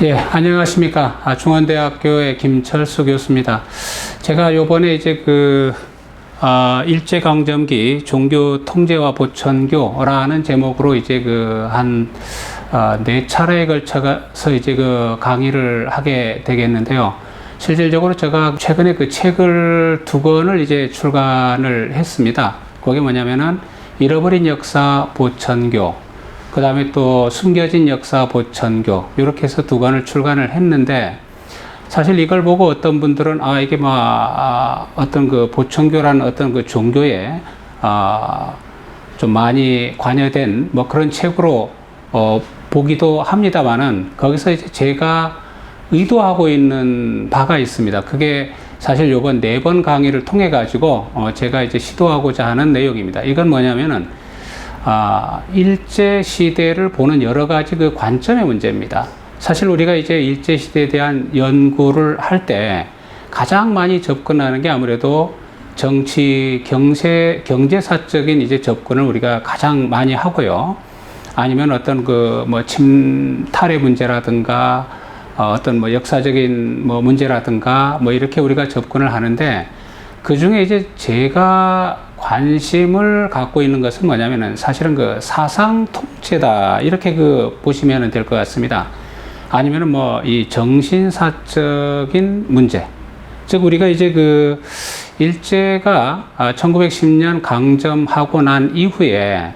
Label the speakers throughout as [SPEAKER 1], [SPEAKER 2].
[SPEAKER 1] 예, 안녕하십니까. 중원대학교의 김철수 교수입니다. 제가 요번에 이제 일제강점기 종교 통제와 보천교라는 제목으로 이제 네 차례에 걸쳐서 이제 강의를 하게 되겠는데요. 실질적으로 제가 최근에 책을 2권을 이제 출간을 했습니다. 그게 뭐냐면은 잃어버린 역사 보천교, 그 다음에 또 숨겨진 역사 보천교, 이렇게 해서 2권을 출간을 했는데, 사실 이걸 보고 어떤 분들은 이게 어떤 보천교라는 어떤 종교에 좀 많이 관여된 그런 책으로 보기도 합니다만은, 거기서 이제 제가 의도하고 있는 바가 있습니다. 그게 사실 요번 4번 강의를 통해 가지고 제가 이제 시도하고자 하는 내용입니다. 이건 뭐냐면은 일제 시대를 보는 여러 가지 관점의 문제입니다. 사실 우리가 이제 일제 시대에 대한 연구를 할 때 가장 많이 접근하는 게 아무래도 정치, 경제사적인 이제 접근을 우리가 가장 많이 하고요. 아니면 어떤 침탈의 문제라든가 어떤 역사적인 문제라든가 이렇게 우리가 접근을 하는데, 그 중에 이제 제가 관심을 갖고 있는 것은 뭐냐면은 사실은 사상 통제다, 이렇게 보시면 될 것 같습니다. 아니면은 이 정신사적인 문제. 즉, 우리가 이제 일제가 1910년 강점하고 난 이후에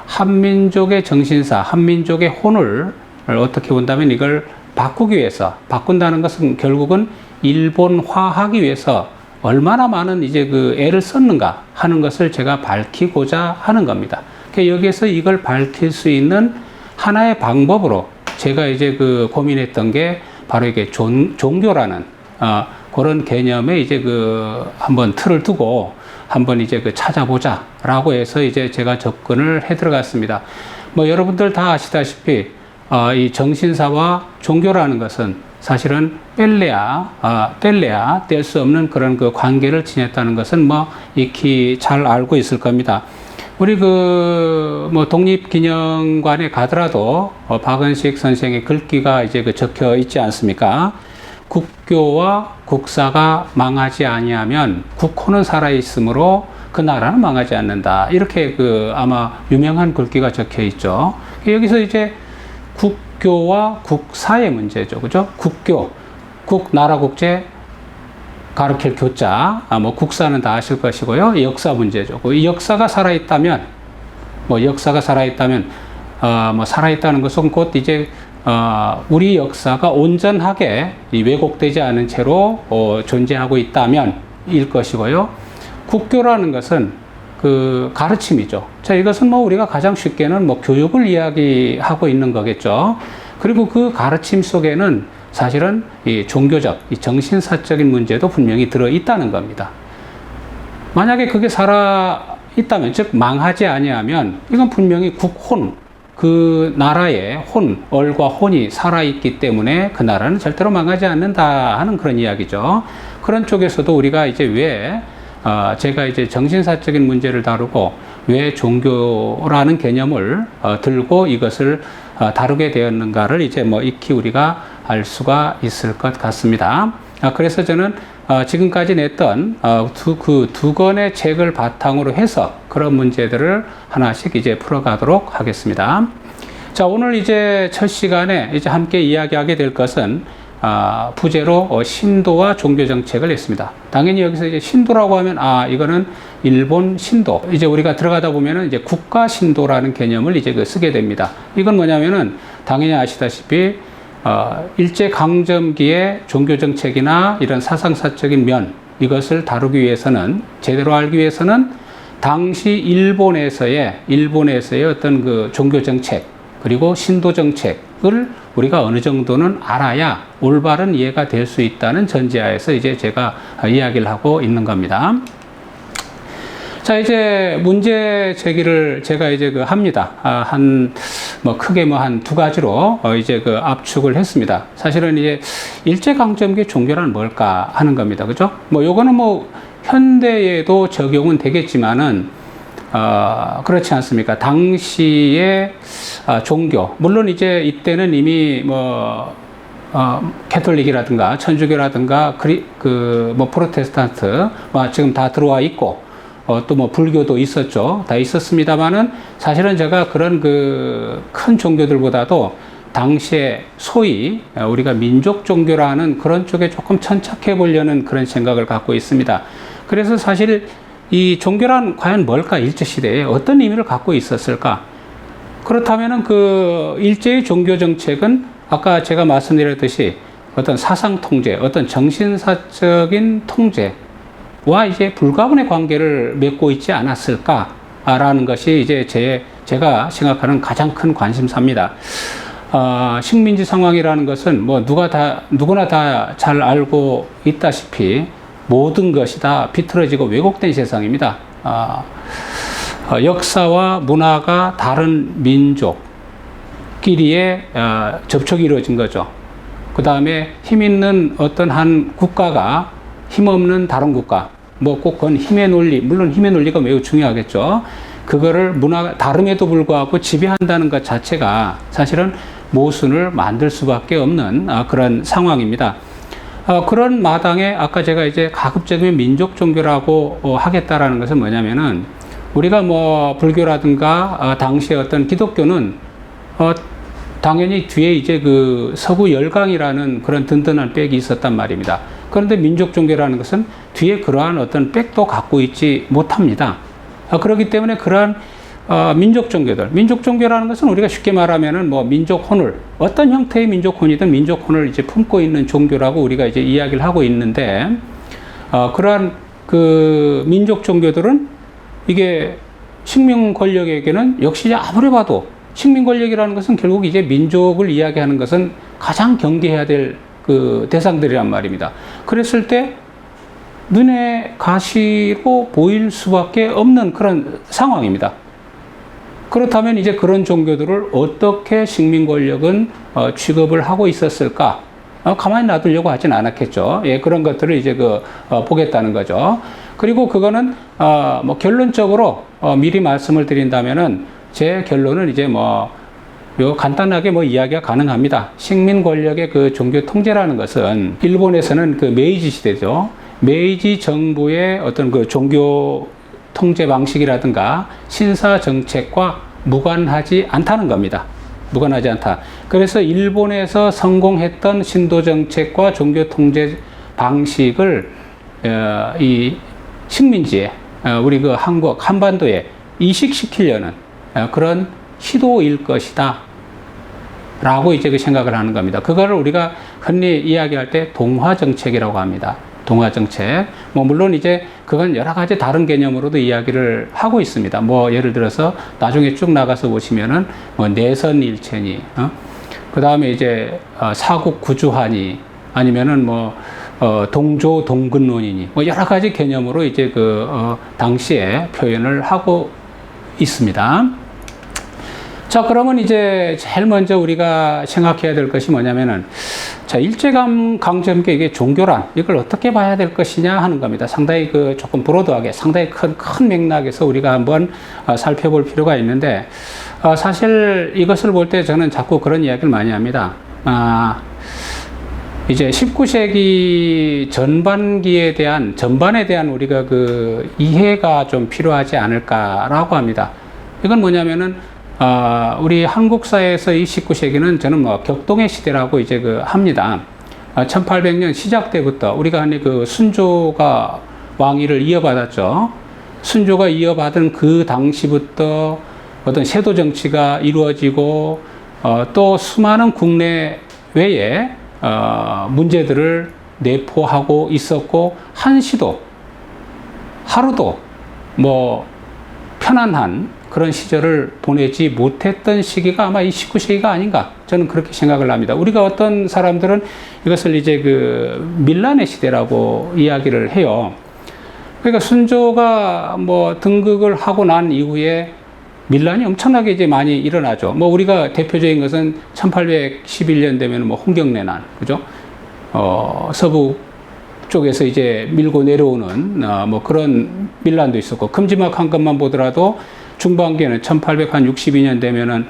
[SPEAKER 1] 한민족의 정신사, 한민족의 혼을 어떻게 본다면 이걸 바꾸기 위해서, 바꾼다는 것은 결국은 일본화하기 위해서 얼마나 많은 이제 애를 썼는가 하는 것을 제가 밝히고자 하는 겁니다. 여기에서 이걸 밝힐 수 있는 하나의 방법으로 제가 이제 고민했던 게 바로 이게 종교라는 그런 개념에 이제 한번 틀을 두고 한번 이제 찾아보자라고 해서 이제 제가 접근을 해 들어갔습니다. 여러분들 다 아시다시피 이 정신사와 종교라는 것은 사실은 뗄래야 뗄 수 없는 그런 관계를 지녔다는 것은 익히 잘 알고 있을 겁니다. 우리 독립기념관에 가더라도 박은식 선생의 글귀가 이제 적혀 있지 않습니까? 국교와 국사가 망하지 아니하면 국호는 살아 있으므로 그 나라는 망하지 않는다. 이렇게 아마 유명한 글귀가 적혀 있죠. 여기서 이제 국교와 국사의 문제죠. 그죠? 국교, 나라 국제, 가르칠 교자, 국사는 다 아실 것이고요. 역사 문제죠. 이 역사가 살아있다면, 살아있다는 것은 곧 이제, 우리 역사가 온전하게 왜곡되지 않은 채로 존재하고 있다면 일 것이고요. 국교라는 것은 가르침이죠. 자, 이것은 우리가 가장 쉽게는 교육을 이야기하고 있는 거겠죠. 그리고 그 가르침 속에는 사실은 이 종교적, 이 정신사적인 문제도 분명히 들어있다는 겁니다. 만약에 그게 살아있다면, 즉, 망하지 아니하면, 이건 분명히 국혼, 그 나라의 얼과 혼이 살아있기 때문에 그 나라는 절대로 망하지 않는다 하는 그런 이야기죠. 그런 쪽에서도 우리가 이제 제가 이제 정신사적인 문제를 다루고 왜 종교라는 개념을 들고 이것을 다루게 되었는가를 이제 익히 우리가 알 수가 있을 것 같습니다. 그래서 저는 지금까지 냈던 두 권의 책을 바탕으로 해서 그런 문제들을 하나씩 이제 풀어가도록 하겠습니다. 자, 오늘 이제 첫 시간에 이제 함께 이야기하게 될 것은 부제로 신도와 종교 정책을 했습니다. 당연히 여기서 이제 신도라고 하면 이거는 일본 신도. 이제 우리가 들어가다 보면은 이제 국가 신도라는 개념을 이제 쓰게 됩니다. 이건 뭐냐면은 당연히 아시다시피 일제 강점기의 종교 정책이나 이런 사상사적인 면, 이것을 다루기 위해서는, 제대로 알기 위해서는 당시 일본에서의 어떤 종교 정책 그리고 신도 정책을 우리가 어느 정도는 알아야 올바른 이해가 될 수 있다는 전제하에서 이제 제가 이야기를 하고 있는 겁니다. 자, 이제 문제 제기를 제가 이제 합니다. 크게 한 두 가지로 이제 압축을 했습니다. 사실은 이제 일제강점기 종교란 뭘까 하는 겁니다. 그죠? 요거는 현대에도 적용은 되겠지만은 그렇지 않습니까? 당시의 종교, 물론 이제 이때는 이미 캐톨릭이라든가 천주교라든가 뭐 프로테스탄트 지금 다 들어와 있고 또 뭐 불교도 있었죠. 다 있었습니다만은 사실은 제가 그런 큰 종교들보다도 당시에 소위 우리가 민족 종교라는 그런 쪽에 조금 천착해 보려는 그런 생각을 갖고 있습니다. 그래서 사실 이 종교란 과연 뭘까? 일제시대에 어떤 의미를 갖고 있었을까? 그렇다면은 일제의 종교 정책은 아까 제가 말씀드렸듯이 어떤 사상 통제, 어떤 정신사적인 통제와 이제 불가분의 관계를 맺고 있지 않았을까라는 것이 이제 제가 생각하는 가장 큰 관심사입니다. 식민지 상황이라는 것은 누구나 다 잘 알고 있다시피 모든 것이 다 비틀어지고 왜곡된 세상입니다. 역사와 문화가 다른 민족끼리의 접촉이 이루어진 거죠. 그 다음에 힘 있는 어떤 한 국가가 힘없는 다른 국가, 꼭 그건 힘의 논리, 물론 힘의 논리가 매우 중요하겠죠. 그거를 문화가 다름에도 불구하고 지배한다는 것 자체가 사실은 모순을 만들 수밖에 없는 그런 상황입니다. 그런 마당에 아까 제가 이제 가급적이면 민족 종교라고 하겠다라는 것은 뭐냐면은 우리가 불교라든가 당시의 어떤 기독교는 당연히 뒤에 이제 서구 열강이라는 그런 든든한 백이 있었단 말입니다. 그런데 민족 종교라는 것은 뒤에 그러한 어떤 백도 갖고 있지 못합니다. 그렇기 때문에 그러한 민족 종교라는 것은 우리가 쉽게 말하면은 민족 혼을, 어떤 형태의 민족 혼이든 민족 혼을 이제 품고 있는 종교라고 우리가 이제 이야기를 하고 있는데, 그러한 민족 종교들은 이게 식민 권력에게는 역시 아무리 봐도 식민 권력이라는 것은 결국 이제 민족을 이야기하는 것은 가장 경계해야 될 대상들이란 말입니다. 그랬을 때 눈에 가시로 보일 수밖에 없는 그런 상황입니다. 그렇다면 이제 그런 종교들을 어떻게 식민 권력은 취급을 하고 있었을까? 가만히 놔두려고 하진 않았겠죠. 예, 그런 것들을 이제 보겠다는 거죠. 그리고 그거는 결론적으로 미리 말씀을 드린다면은 제 결론은 이제 간단하게 이야기가 가능합니다. 식민 권력의 종교 통제라는 것은 일본에서는 메이지 시대죠. 메이지 정부의 어떤 종교 통제 방식이라든가 신사 정책과 무관하지 않다는 겁니다. 무관하지 않다. 그래서 일본에서 성공했던 신도 정책과 종교 통제 방식을 이 식민지에 우리 한국 한반도에 이식시키려는 그런 시도일 것이다 라고 이제 생각을 하는 겁니다. 그거를 우리가 흔히 이야기할 때 동화 정책이라고 합니다. 동화 정책. 물론 이제 그건 여러 가지 다른 개념으로도 이야기를 하고 있습니다. 예를 들어서 나중에 쭉 나가서 보시면은 내선일체니, 그 다음에 이제 사국 구주하니, 아니면은 동조 동근론이니, 여러 가지 개념으로 이제 당시에 표현을 하고 있습니다. 자, 그러면 이제 제일 먼저 우리가 생각해야 될 것이 뭐냐면은, 자, 일제강점기 이게 종교란, 이걸 어떻게 봐야 될 것이냐 하는 겁니다. 상당히 조금 브로드하게, 상당히 큰 맥락에서 우리가 한번 살펴볼 필요가 있는데, 사실 이것을 볼 때 저는 자꾸 그런 이야기를 많이 합니다. 이제 19세기 전반에 대한 우리가 이해가 좀 필요하지 않을까라고 합니다. 이건 뭐냐면은, 우리 한국사에서 이 19세기는 저는 격동의 시대라고 이제 합니다. 1800년 시작 때부터 우리가 순조가 왕위를 이어받았죠. 순조가 이어받은 그 당시부터 어떤 세도 정치가 이루어지고, 또 수많은 국내외에 문제들을 내포하고 있었고, 한시도 하루도 편안한 그런 시절을 보내지 못했던 시기가 아마 이 19세기가 아닌가, 저는 그렇게 생각을 합니다. 우리가 어떤 사람들은 이것을 이제 밀란의 시대라고 이야기를 해요. 그러니까 순조가 등극을 하고 난 이후에 밀란이 엄청나게 이제 많이 일어나죠. 우리가 대표적인 것은 1811년 되면 홍경래난, 그죠? 서부 북쪽에서 이제 밀고 내려오는 뭐 그런 밀란도 있었고, 큼지막한 것만 보더라도 중반기에는 1862년 되면은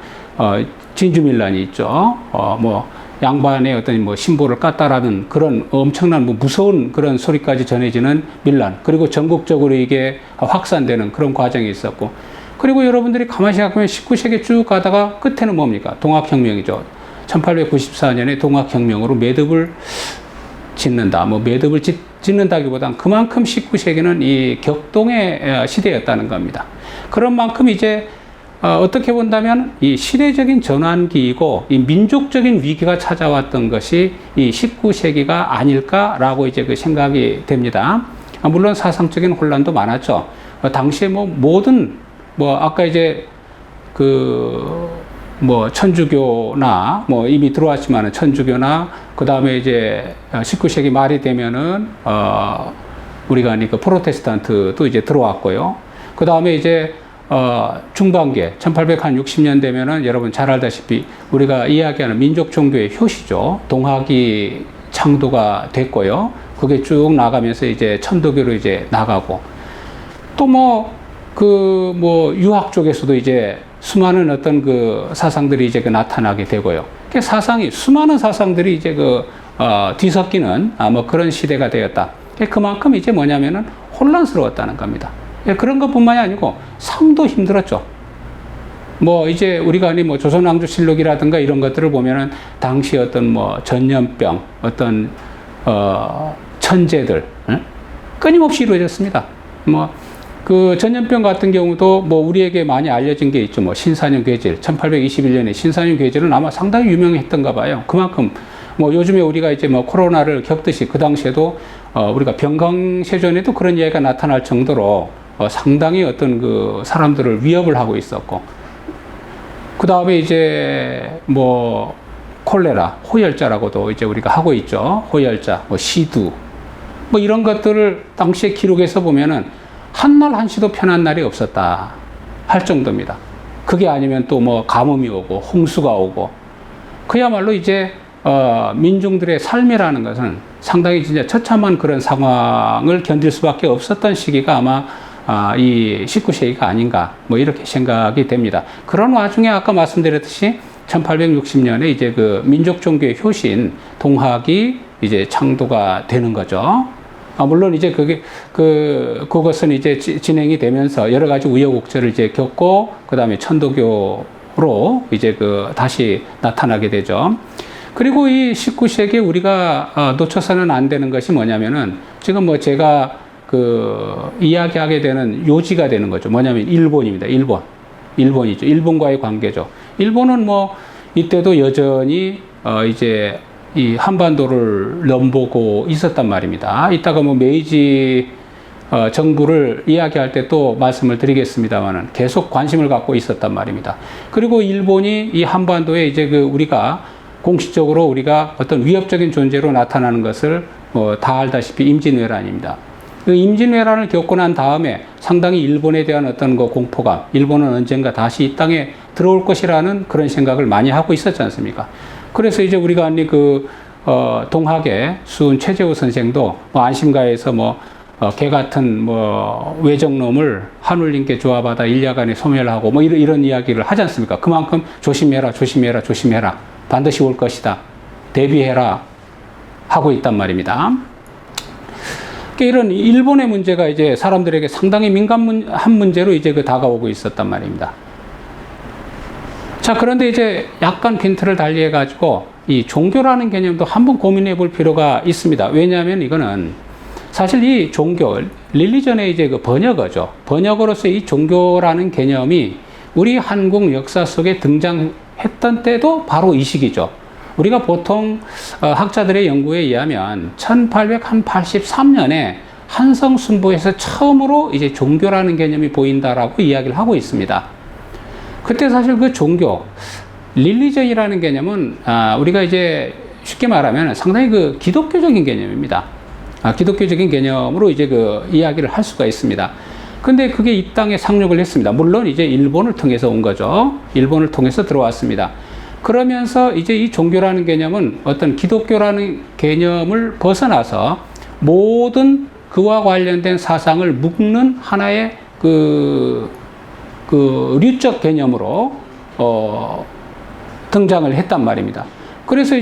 [SPEAKER 1] 진주 밀란이 있죠. 뭐 양반의 어떤 뭐 신보를 깠다라는 그런 엄청난 뭐 무서운 그런 소리까지 전해지는 밀란, 그리고 전국적으로 이게 확산되는 그런 과정이 있었고, 그리고 여러분들이 가만히 생각하면 19세기 쭉 가다가 끝에는 뭡니까? 동학혁명이죠. 1894년에 동학혁명으로 매듭을 짓는다. 뭐 매듭을 짓는다기보단 그만큼 19세기는 이 격동의 시대였다는 겁니다. 그런 만큼 이제 어떻게 본다면 이 시대적인 전환기이고 이 민족적인 위기가 찾아왔던 것이 이 19세기가 아닐까라고 이제 그 생각이 됩니다. 물론 사상적인 혼란도 많았죠. 당시에 뭐 모든 뭐 아까 이제 뭐 천주교나 뭐 이미 들어왔지만은 천주교나 그 다음에 이제 19세기 말이 되면은 우리가 그 프로테스탄트도 이제 들어왔고요. 그 다음에 이제 중반기에 1860년 되면은 여러분 잘 알다시피 우리가 이야기하는 민족 종교의 효시죠. 동학이 창도가 됐고요. 그게 쭉 나가면서 이제 천도교로 이제 나가고, 또 뭐 유학 쪽에서도 이제 수많은 어떤 그 사상들이 이제 나타나게 되고요. 사상이, 수많은 사상들이 이제 뒤섞이는 뭐 그런 시대가 되었다. 그만큼 이제 뭐냐면은 혼란스러웠다는 겁니다. 그런 것뿐만이 아니고 삶도 힘들었죠. 뭐 이제 우리가 뭐 조선왕조실록이라든가 이런 것들을 보면은 당시 어떤 뭐 전염병, 어떤 천재들 끊임없이 이루어졌습니다. 뭐 그 전염병 같은 경우도 뭐 우리에게 많이 알려진 게 있죠. 뭐 신사년 괴질, 1821년에 신사년 괴질은 아마 상당히 유명했던가 봐요. 그만큼 뭐 요즘에 우리가 이제 뭐 코로나를 겪듯이 그 당시에도 우리가 병강세전에도 그런 이야기가 나타날 정도로 상당히 어떤 그 사람들을 위협을 하고 있었고, 그 다음에 이제 뭐 콜레라, 호열자라고도 이제 우리가 하고 있죠. 호열자, 뭐 시두, 뭐 이런 것들을 당시의 기록에서 보면은 한날 한시도 편한 날이 없었다 할 정도입니다. 그게 아니면 또 뭐 가뭄이 오고 홍수가 오고, 그야말로 이제 민중들의 삶이라는 것은 상당히 진짜 처참한 그런 상황을 견딜 수밖에 없었던 시기가 아마 이 19세기가 아닌가 뭐 이렇게 생각이 됩니다. 그런 와중에 아까 말씀드렸듯이 1860년에 이제 그 민족 종교의 효신 동학이 이제 창도가 되는 거죠. 물론 이제 그것은 이제 진행이 되면서 여러 가지 우여곡절을 이제 겪고, 그 다음에 천도교로 이제 다시 나타나게 되죠. 그리고 이 19세기에 우리가 놓쳐서는 안 되는 것이 뭐냐면은 지금 뭐 제가 이야기하게 되는 요지가 되는 거죠. 뭐냐면 일본입니다. 일본이죠. 일본과의 관계죠. 일본은 뭐 이때도 여전히 이제 이 한반도를 넘보고 있었단 말입니다. 이따가 뭐 메이지 정부를 이야기할 때 또 말씀을 드리겠습니다만은 계속 관심을 갖고 있었단 말입니다. 그리고 일본이 이 한반도에 이제 우리가 공식적으로 우리가 어떤 위협적인 존재로 나타나는 것을 다 알다시피 임진왜란입니다. 그 임진왜란을 겪고 난 다음에 상당히 일본에 대한 어떤 공포감, 일본은 언젠가 다시 이 땅에 들어올 것이라는 그런 생각을 많이 하고 있었지 않습니까? 그래서 이제 우리가 동학의 수은 최재우 선생도 안심가에서 개 같은 외적놈을 하늘님께 조합하다 일야간에 소멸하고 이런 이야기를 하지 않습니까? 그만큼 조심해라, 조심해라, 조심해라. 반드시 올 것이다. 대비해라. 하고 있단 말입니다. 이런 일본의 문제가 이제 사람들에게 상당히 민감한 문제로 이제 다가오고 있었단 말입니다. 자, 그런데 이제 약간 빈트를 달리해 가지고 이 종교라는 개념도 한번 고민해 볼 필요가 있습니다. 왜냐하면 이거는 사실 이 종교, 릴리전의 이제 번역어죠. 번역어로서 이 종교라는 개념이 우리 한국 역사 속에 등장했던 때도 바로 이 시기죠. 우리가 보통 학자들의 연구에 의하면 1883년에 한성순부에서 처음으로 이제 종교라는 개념이 보인다라고 이야기를 하고 있습니다. 그때 사실 그 종교, 릴리전이라는 개념은 우리가 이제 쉽게 말하면 상당히 기독교적인 개념입니다. 기독교적인 개념으로 이제 이야기를 할 수가 있습니다. 근데 그게 이 땅에 상륙을 했습니다. 물론 이제 일본을 통해서 온 거죠. 일본을 통해서 들어왔습니다. 그러면서 이제 이 종교라는 개념은 어떤 기독교라는 개념을 벗어나서 모든 그와 관련된 사상을 묶는 하나의 그 류적 개념으로 등장을 했단 말입니다. 그래서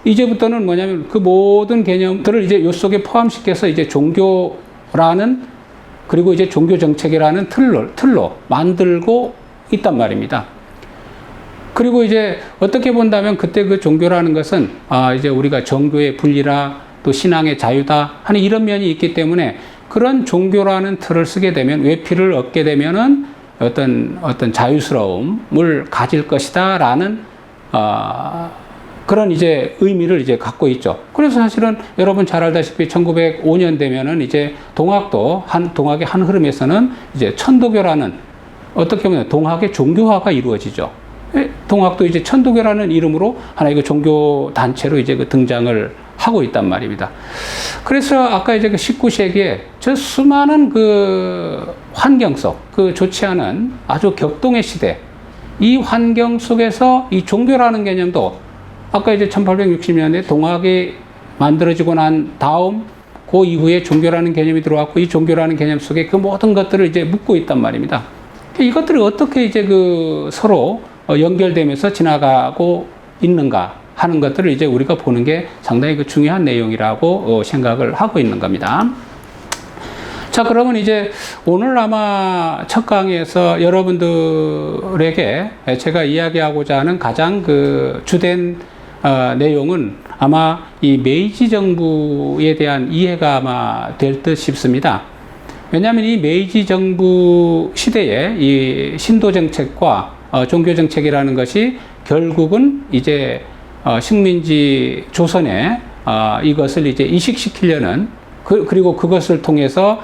[SPEAKER 1] 이제부터는 뭐냐면 그 모든 개념들을 이제 요 속에 포함시켜서 이제 종교라는, 그리고 이제 종교 정책이라는 틀로 만들고 있단 말입니다. 그리고 이제 어떻게 본다면 그때 그 종교라는 것은 이제 우리가 정교의 분리라 또 신앙의 자유다 하는 이런 면이 있기 때문에 그런 종교라는 틀을 쓰게 되면, 외피를 얻게 되면은 어떤 자유스러움을 가질 것이다라는 그런 이제 의미를 이제 갖고 있죠. 그래서 사실은 여러분 잘 알다시피 1905년 되면은 이제 동학의 한 흐름에서는 이제 천도교라는, 어떻게 보면 동학의 종교화가 이루어지죠. 동학도 이제 천도교라는 이름으로 하나의 그 종교 단체로 이제 그 등장을 하고 있단 말입니다. 그래서 아까 이제 그 19세기에 저 수많은 그 환경 속, 그 좋지 않은 아주 격동의 시대, 이 환경 속에서 이 종교라는 개념도 아까 이제 1860년에 동학이 만들어지고 난 다음 그 이후에 종교라는 개념이 들어왔고, 이 종교라는 개념 속에 그 모든 것들을 이제 묻고 있단 말입니다. 이것들이 어떻게 이제 그 서로 연결되면서 지나가고 있는가 하는 것들을 이제 우리가 보는 게 상당히 그 중요한 내용이라고 생각을 하고 있는 겁니다. 자, 그러면 이제 오늘 아마 첫 강의에서 여러분들에게 제가 이야기하고자 하는 가장 그 주된 내용은 아마 이 메이지 정부에 대한 이해가 아마 될 듯 싶습니다. 왜냐하면 이 메이지 정부 시대에 이 신도 정책과 종교 정책이라는 것이 결국은 이제 식민지 조선에 이것을 이제 이식시키려는, 그리고 그것을 통해서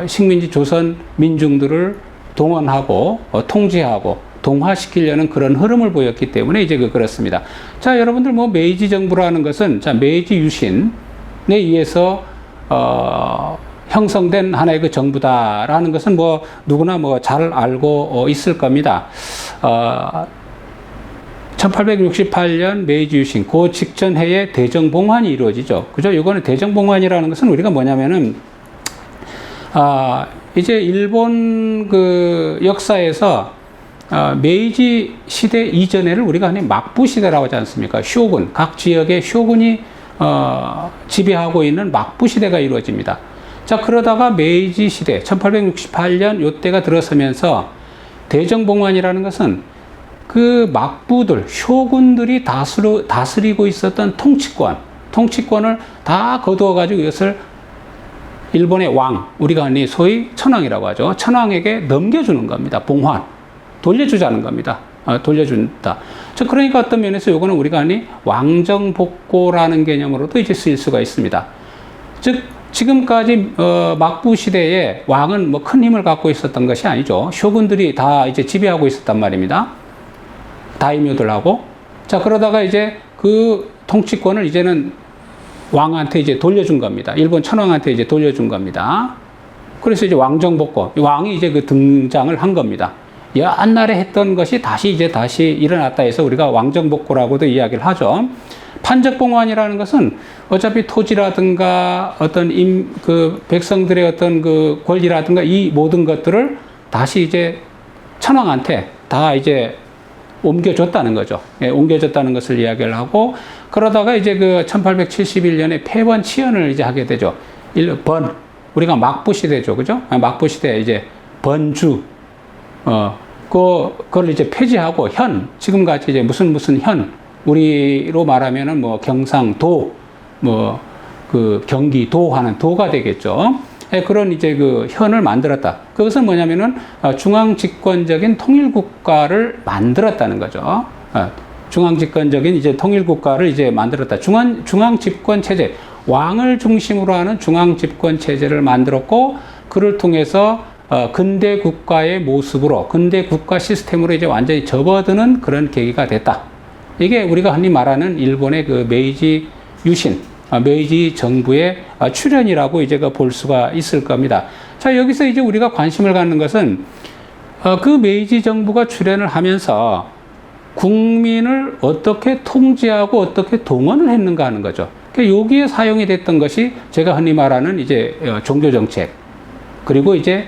[SPEAKER 1] 식민지 조선 민중들을 동원하고 통제하고 동화시키려는 그런 흐름을 보였기 때문에 이제 그렇습니다. 자, 여러분들 뭐 메이지 정부라는 것은 메이지 유신에 의해서 형성된 하나의 그 정부다라는 것은 뭐 누구나 뭐 잘 알고 있을 겁니다. 1868년 메이지 유신, 그 직전 해에 대정봉환이 이루어지죠. 그죠? 이거는 대정봉환이라는 것은 우리가 뭐냐면은, 이제 일본 그 역사에서 메이지 시대 이전에를 우리가 흔히 막부 시대라고 하지 않습니까? 쇼군, 각 지역의 쇼군이 지배하고 있는 막부 시대가 이루어집니다. 자, 그러다가 메이지 시대, 1868년 요때가 들어서면서 대정봉환이라는 것은 그 막부들, 쇼군들이 다스리고 있었던 통치권을 다 거두어가지고 이것을 일본의 왕, 우리가 흔히 소위 천황이라고 하죠. 천황에게 넘겨주는 겁니다. 봉환. 돌려주자는 겁니다. 돌려준다. 그러니까 어떤 면에서 이거는 우리가 흔히 왕정복고라는 개념으로도 이제 쓰일 수가 있습니다. 즉, 지금까지 막부 시대에 왕은 뭐 큰 힘을 갖고 있었던 것이 아니죠. 쇼군들이 다 이제 지배하고 있었단 말입니다. 다이묘들하고. 자, 그러다가 이제 그 통치권을 이제는 왕한테 이제 돌려준 겁니다. 일본 천황한테 이제 돌려준 겁니다. 그래서 이제 왕정복고, 왕이 이제 그 등장을 한 겁니다. 옛날에 했던 것이 다시 일어났다 해서 우리가 왕정복고라고도 이야기를 하죠. 판적봉환이라는 것은 어차피 토지라든가 어떤 그 백성들의 어떤 그 권리라든가 이 모든 것들을 다시 이제 천황한테 다 이제 옮겨줬다는 거죠. 예, 옮겨줬다는 것을 이야기를 하고, 그러다가 이제 그 1871년에 폐번치연을 이제 하게 되죠. 우리가 막부 시대죠. 그죠? 막부 시대 이제 번주, 그걸 이제 폐지하고 지금 같이 이제 무슨 우리로 말하면은 뭐 경상도, 뭐 그 경기도 하는 도가 되겠죠. 그런 이제 그 현을 만들었다. 그것은 뭐냐면은 중앙집권적인 통일국가를 만들었다는 거죠. 중앙집권적인 이제 통일국가를 이제 만들었다. 중앙집권 체제, 왕을 중심으로 하는 중앙집권 체제를 만들었고, 그를 통해서 근대 국가의 모습으로, 근대 국가 시스템으로 이제 완전히 접어드는 그런 계기가 됐다. 이게 우리가 흔히 말하는 일본의 그 메이지 유신, 메이지 정부의 출현이라고 이제 볼 수가 있을 겁니다. 자, 여기서 이제 우리가 관심을 갖는 것은 그 메이지 정부가 출현을 하면서 국민을 어떻게 통제하고 어떻게 동원을 했는가 하는 거죠. 그러니까 여기에 사용이 됐던 것이 제가 흔히 말하는 이제 종교 정책, 그리고 이제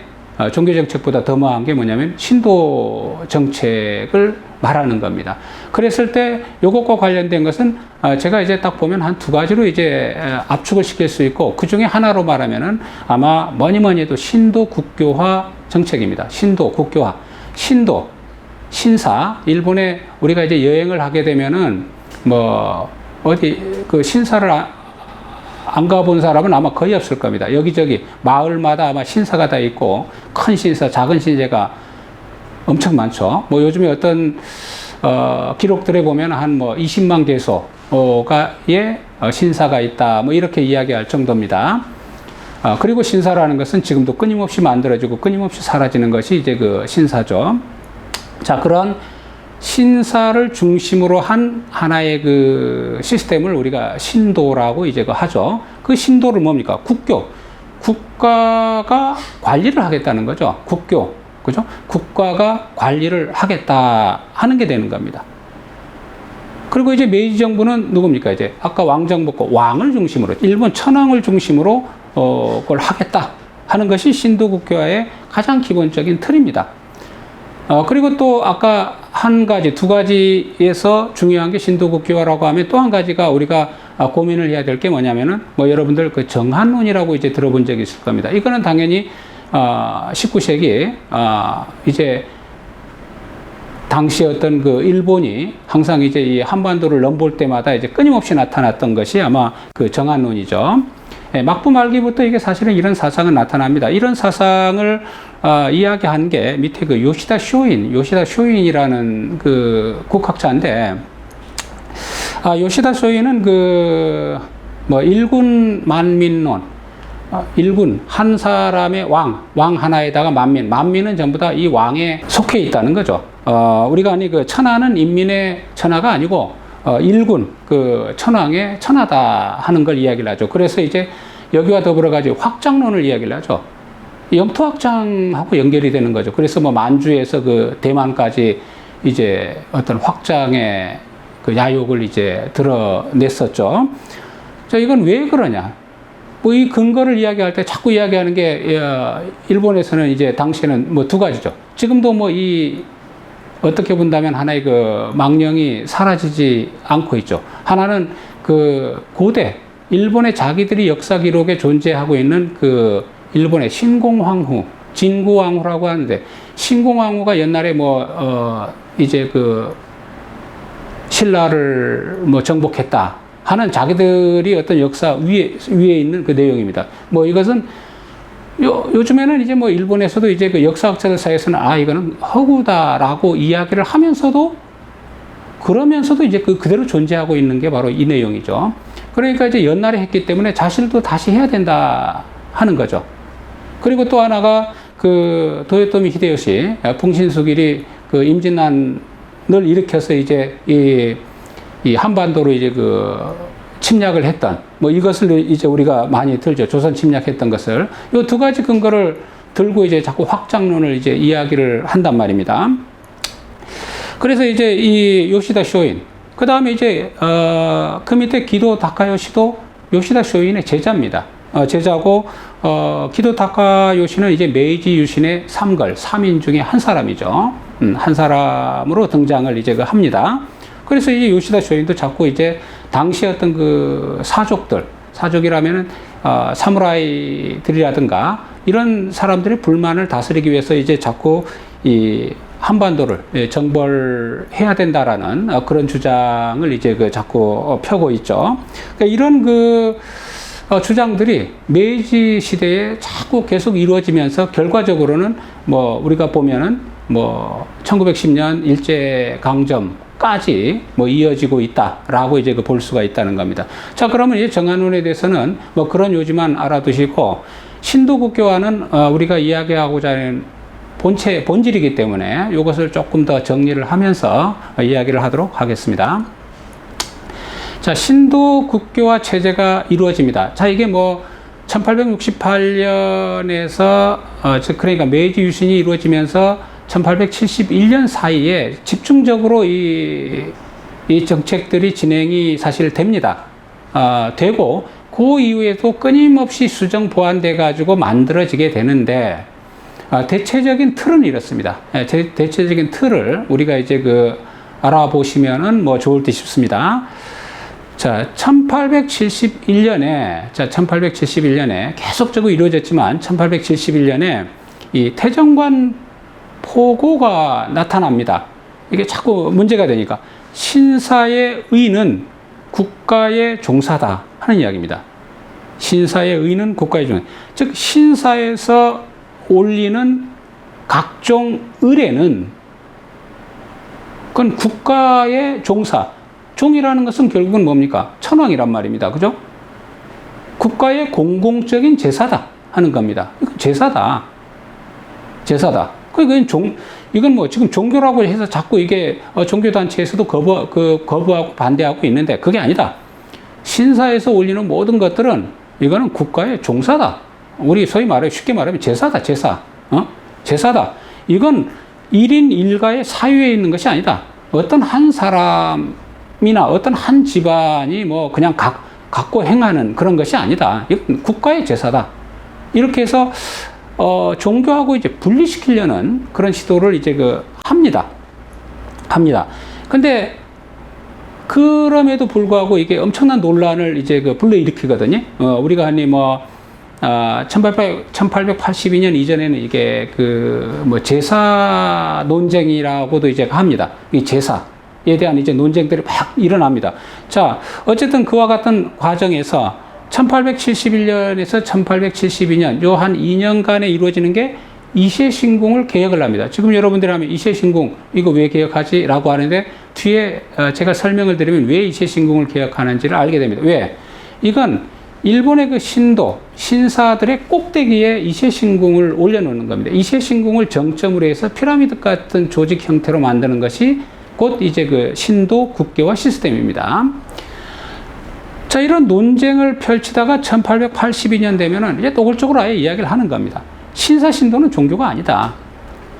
[SPEAKER 1] 종교 정책보다 더 나은 게 뭐냐면 신도 정책을 말하는 겁니다. 그랬을 때 이것과 관련된 것은 제가 이제 딱 보면 한 두 가지로 이제 압축을 시킬 수 있고, 그 중에 하나로 말하면은 아마 뭐니 해도 신도 국교화 정책입니다. 신도 국교화, 신도 신사, 일본에 우리가 이제 여행을 하게 되면은 뭐 어디 그 신사를 안 가본 사람은 아마 거의 없을 겁니다. 여기저기 마을마다 아마 신사가 다 있고, 큰 신사, 작은 신사가 엄청 많죠. 뭐 요즘에 어떤 기록들에 보면 한 뭐 20만 개소가의 신사가 있다, 뭐 이렇게 이야기할 정도입니다. 그리고 신사라는 것은 지금도 끊임없이 만들어지고 끊임없이 사라지는 것이 이제 그 신사죠. 자, 그런 신사를 중심으로 한 하나의 그 시스템을 우리가 신도라고 이제 그 하죠. 그 신도를 뭡니까? 국교. 국가가 관리를 하겠다는 거죠. 국교. 그죠? 국가가 관리를 하겠다 하는 게 되는 겁니다. 그리고 이제 메이지 정부는 누굽니까? 이제 아까 왕정부고 왕을 중심으로, 일본 천황을 중심으로 그걸 하겠다 하는 것이 신도 국교화의 가장 기본적인 틀입니다. 그리고 또 아까 한 가지, 두 가지에서 중요한 게 신도국교화라고 하면 또 한 가지가 우리가 고민을 해야 될 게 뭐냐면은, 뭐 여러분들 그 정한론이라고 이제 들어본 적이 있을 겁니다. 이거는 당연히 19세기 이제 당시 어떤 그 일본이 항상 이제 이 한반도를 넘볼 때마다 이제 끊임없이 나타났던 것이 아마 그 정한론이죠. 막부 말기부터 이게 사실은 이런 사상은 나타납니다. 이런 사상을 이야기한 게 밑에 그 요시다 쇼인이라는 그 국학자인데, 요시다 쇼인은 그 뭐 일군 만민론, 일군 한 사람의 왕 하나에다가 만민은 전부 다 이 왕에 속해 있다는 거죠. 우리가 아니 그 천하는 인민의 천하가 아니고 일군 그 천왕의 천하다 하는 걸 이야기를 하죠. 그래서 이제 여기와 더불어 가지고 확장론을 이야기를 하죠. 영토 확장하고 연결이 되는 거죠. 그래서 뭐 만주에서 그 대만까지 이제 어떤 확장의 그 야욕을 이제 드러냈었죠. 자, 이건 왜 그러냐? 뭐 이 근거를 이야기할 때 자꾸 이야기하는 게 일본에서는 이제 당시에는 뭐 두 가지죠. 지금도 뭐 이 어떻게 본다면 하나의 그 망령이 사라지지 않고 있죠. 하나는 그 고대 일본의 자기들이 역사 기록에 존재하고 있는 그 일본의 신공황후, 진구왕후라고 하는데, 신공왕후가 옛날에 뭐 이제 그 신라를 뭐 정복했다 하는 자기들이 어떤 역사 위에 있는 그 내용입니다. 뭐 이것은 요즘에는 이제 뭐 일본에서도 이제 그 역사학자들 사이에서는 이거는 허구다라고 이야기를 하면서도, 그러면서도 이제 그대로 존재하고 있는 게 바로 이 내용이죠. 그러니까 이제 옛날에 했기 때문에 자신도 다시 해야 된다 하는 거죠. 그리고 또 하나가 그 도요토미 히데요시 풍신수길이 그 임진난을 일으켜서 이제 이 한반도로 이제 그 침략을 했던, 뭐 이것을 이제 우리가 많이 들죠. 조선 침략했던 것을. 이 두 가지 근거를 들고 이제 자꾸 확장론을 이제 이야기를 한단 말입니다. 그래서 이제 이 요시다 쇼인, 그 다음에 이제 그 밑에 기도 다카요시도 요시다 쇼인의 제자입니다. 제자고 기도 다카요시는 이제 메이지 유신의 3인 중에 한 사람이죠. 한 사람으로 등장을 이제 합니다. 그래서 이 요시다 쇼인도 자꾸 이제 당시 어떤 그 사족이라면은 사무라이들이라든가 이런 사람들의 불만을 다스리기 위해서 이제 자꾸 이 한반도를 정벌해야 된다라는 그런 주장을 이제 그 자꾸 펴고 있죠. 그러니까 이런 그 주장들이 메이지 시대에 자꾸 계속 이루어지면서 결과적으로는 뭐 우리가 보면은 뭐 1910년 일제강점까지 뭐 이어지고 있다라고 이제 그 볼 수가 있다는 겁니다. 자, 그러면 이제 정한론에 대해서는 뭐 그런 요지만 알아두시고, 신도국교화는 우리가 이야기하고자 하는 본질이기 때문에 이것을 조금 더 정리를 하면서 이야기를 하도록 하겠습니다. 자, 신도국교화 체제가 이루어집니다. 자, 이게 뭐 1868년에서 그러니까 메이지 유신이 이루어지면서 1871년 사이에 집중적으로 이 정책들이 진행이 사실 됩니다. 되고 그 이후에도 끊임없이 수정 보완돼 가지고 만들어지게 되는데 대체적인 틀은 이렇습니다. 대체적인 틀을 우리가 이제 알아보시면은 뭐 좋을 듯 싶습니다. 자, 1871년에 계속적으로 이루어졌지만 1871년에 이 태정관 포고가 나타납니다. 이게 자꾸 문제가 되니까 신사의 의는 국가의 종사다 하는 이야기입니다. 신사의 의는 국가의 종사. 즉 신사에서 올리는 각종 의례는 그건 국가의 종사. 종이라는 것은 결국은 뭡니까? 천왕이란 말입니다. 그죠? 국가의 공공적인 제사다 하는 겁니다. 이건 제사다. 이건 뭐 지금 종교라고 해서 자꾸 이게 종교단체에서도 거부하고 반대하고 있는데 그게 아니다. 신사에서 올리는 모든 것들은 이거는 국가의 종사다. 우리 소위 쉽게 말하면 제사다, 제사. 제사다. 이건 1인 1가의 사유에 있는 것이 아니다. 어떤 한 사람이나 어떤 한 집안이 뭐 그냥 갖고 행하는 그런 것이 아니다. 이건 국가의 제사다. 이렇게 해서 종교하고 이제 분리시키려는 그런 시도를 이제 합니다. 근데 그럼에도 불구하고 이게 엄청난 논란을 이제 불러일으키거든요. 우리가 흔히 1882년 이전에는 이게 제사 논쟁이라고도 이제 합니다. 이 제사에 대한 이제 논쟁들이 막 일어납니다. 자, 어쨌든 그와 같은 과정에서 1871년에서 1872년 요 한 2년간에 이루어지는 게 이세신궁을 개혁을 합니다. 지금 여러분들이 하면 이세신궁 이거 왜 개혁하지? 라고 하는데 뒤에 제가 설명을 드리면 왜 이세신궁을 개혁하는지를 알게 됩니다. 왜? 이건 일본의 신사들의 꼭대기에 이세신궁을 올려놓는 겁니다. 이세신궁을 정점으로 해서 피라미드 같은 조직 형태로 만드는 것이 곧 이제 신도 국교화 시스템입니다. 자, 이런 논쟁을 펼치다가 1882년 되면은 이제 노골적으로 아예 이야기를 하는 겁니다. 신사신도는 종교가 아니다.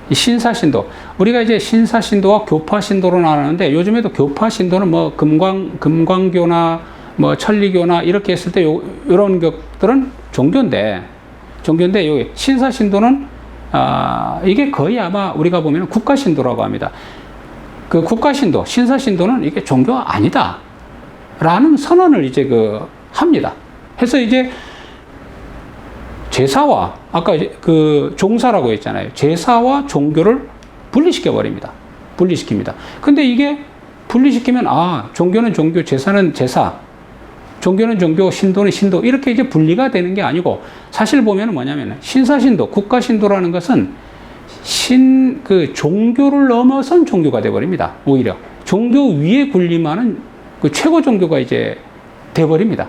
[SPEAKER 1] 이 신사신도. 우리가 이제 신사신도와 교파신도로 나누는데 요즘에도 교파신도는 뭐 금광교나 뭐 천리교나 이렇게 했을 때 이런 것들은 종교인데 여기 신사신도는 이게 거의 아마 우리가 보면 국가신도라고 합니다. 그 국가신도, 신사신도는 이게 종교가 아니다. 라는 선언을 이제 합니다. 해서 이제 제사와 아까 종사라고 했잖아요. 제사와 종교를 분리시켜버립니다. 분리시킵니다. 근데 이게 분리시키면 종교는 종교, 제사는 제사, 종교는 종교, 신도는 신도 이렇게 이제 분리가 되는 게 아니고 사실 보면 뭐냐면 신사신도, 국가신도라는 것은 종교를 넘어선 종교가 돼버립니다. 오히려 종교 위에 군림하는 최고 종교가 이제 돼버립니다.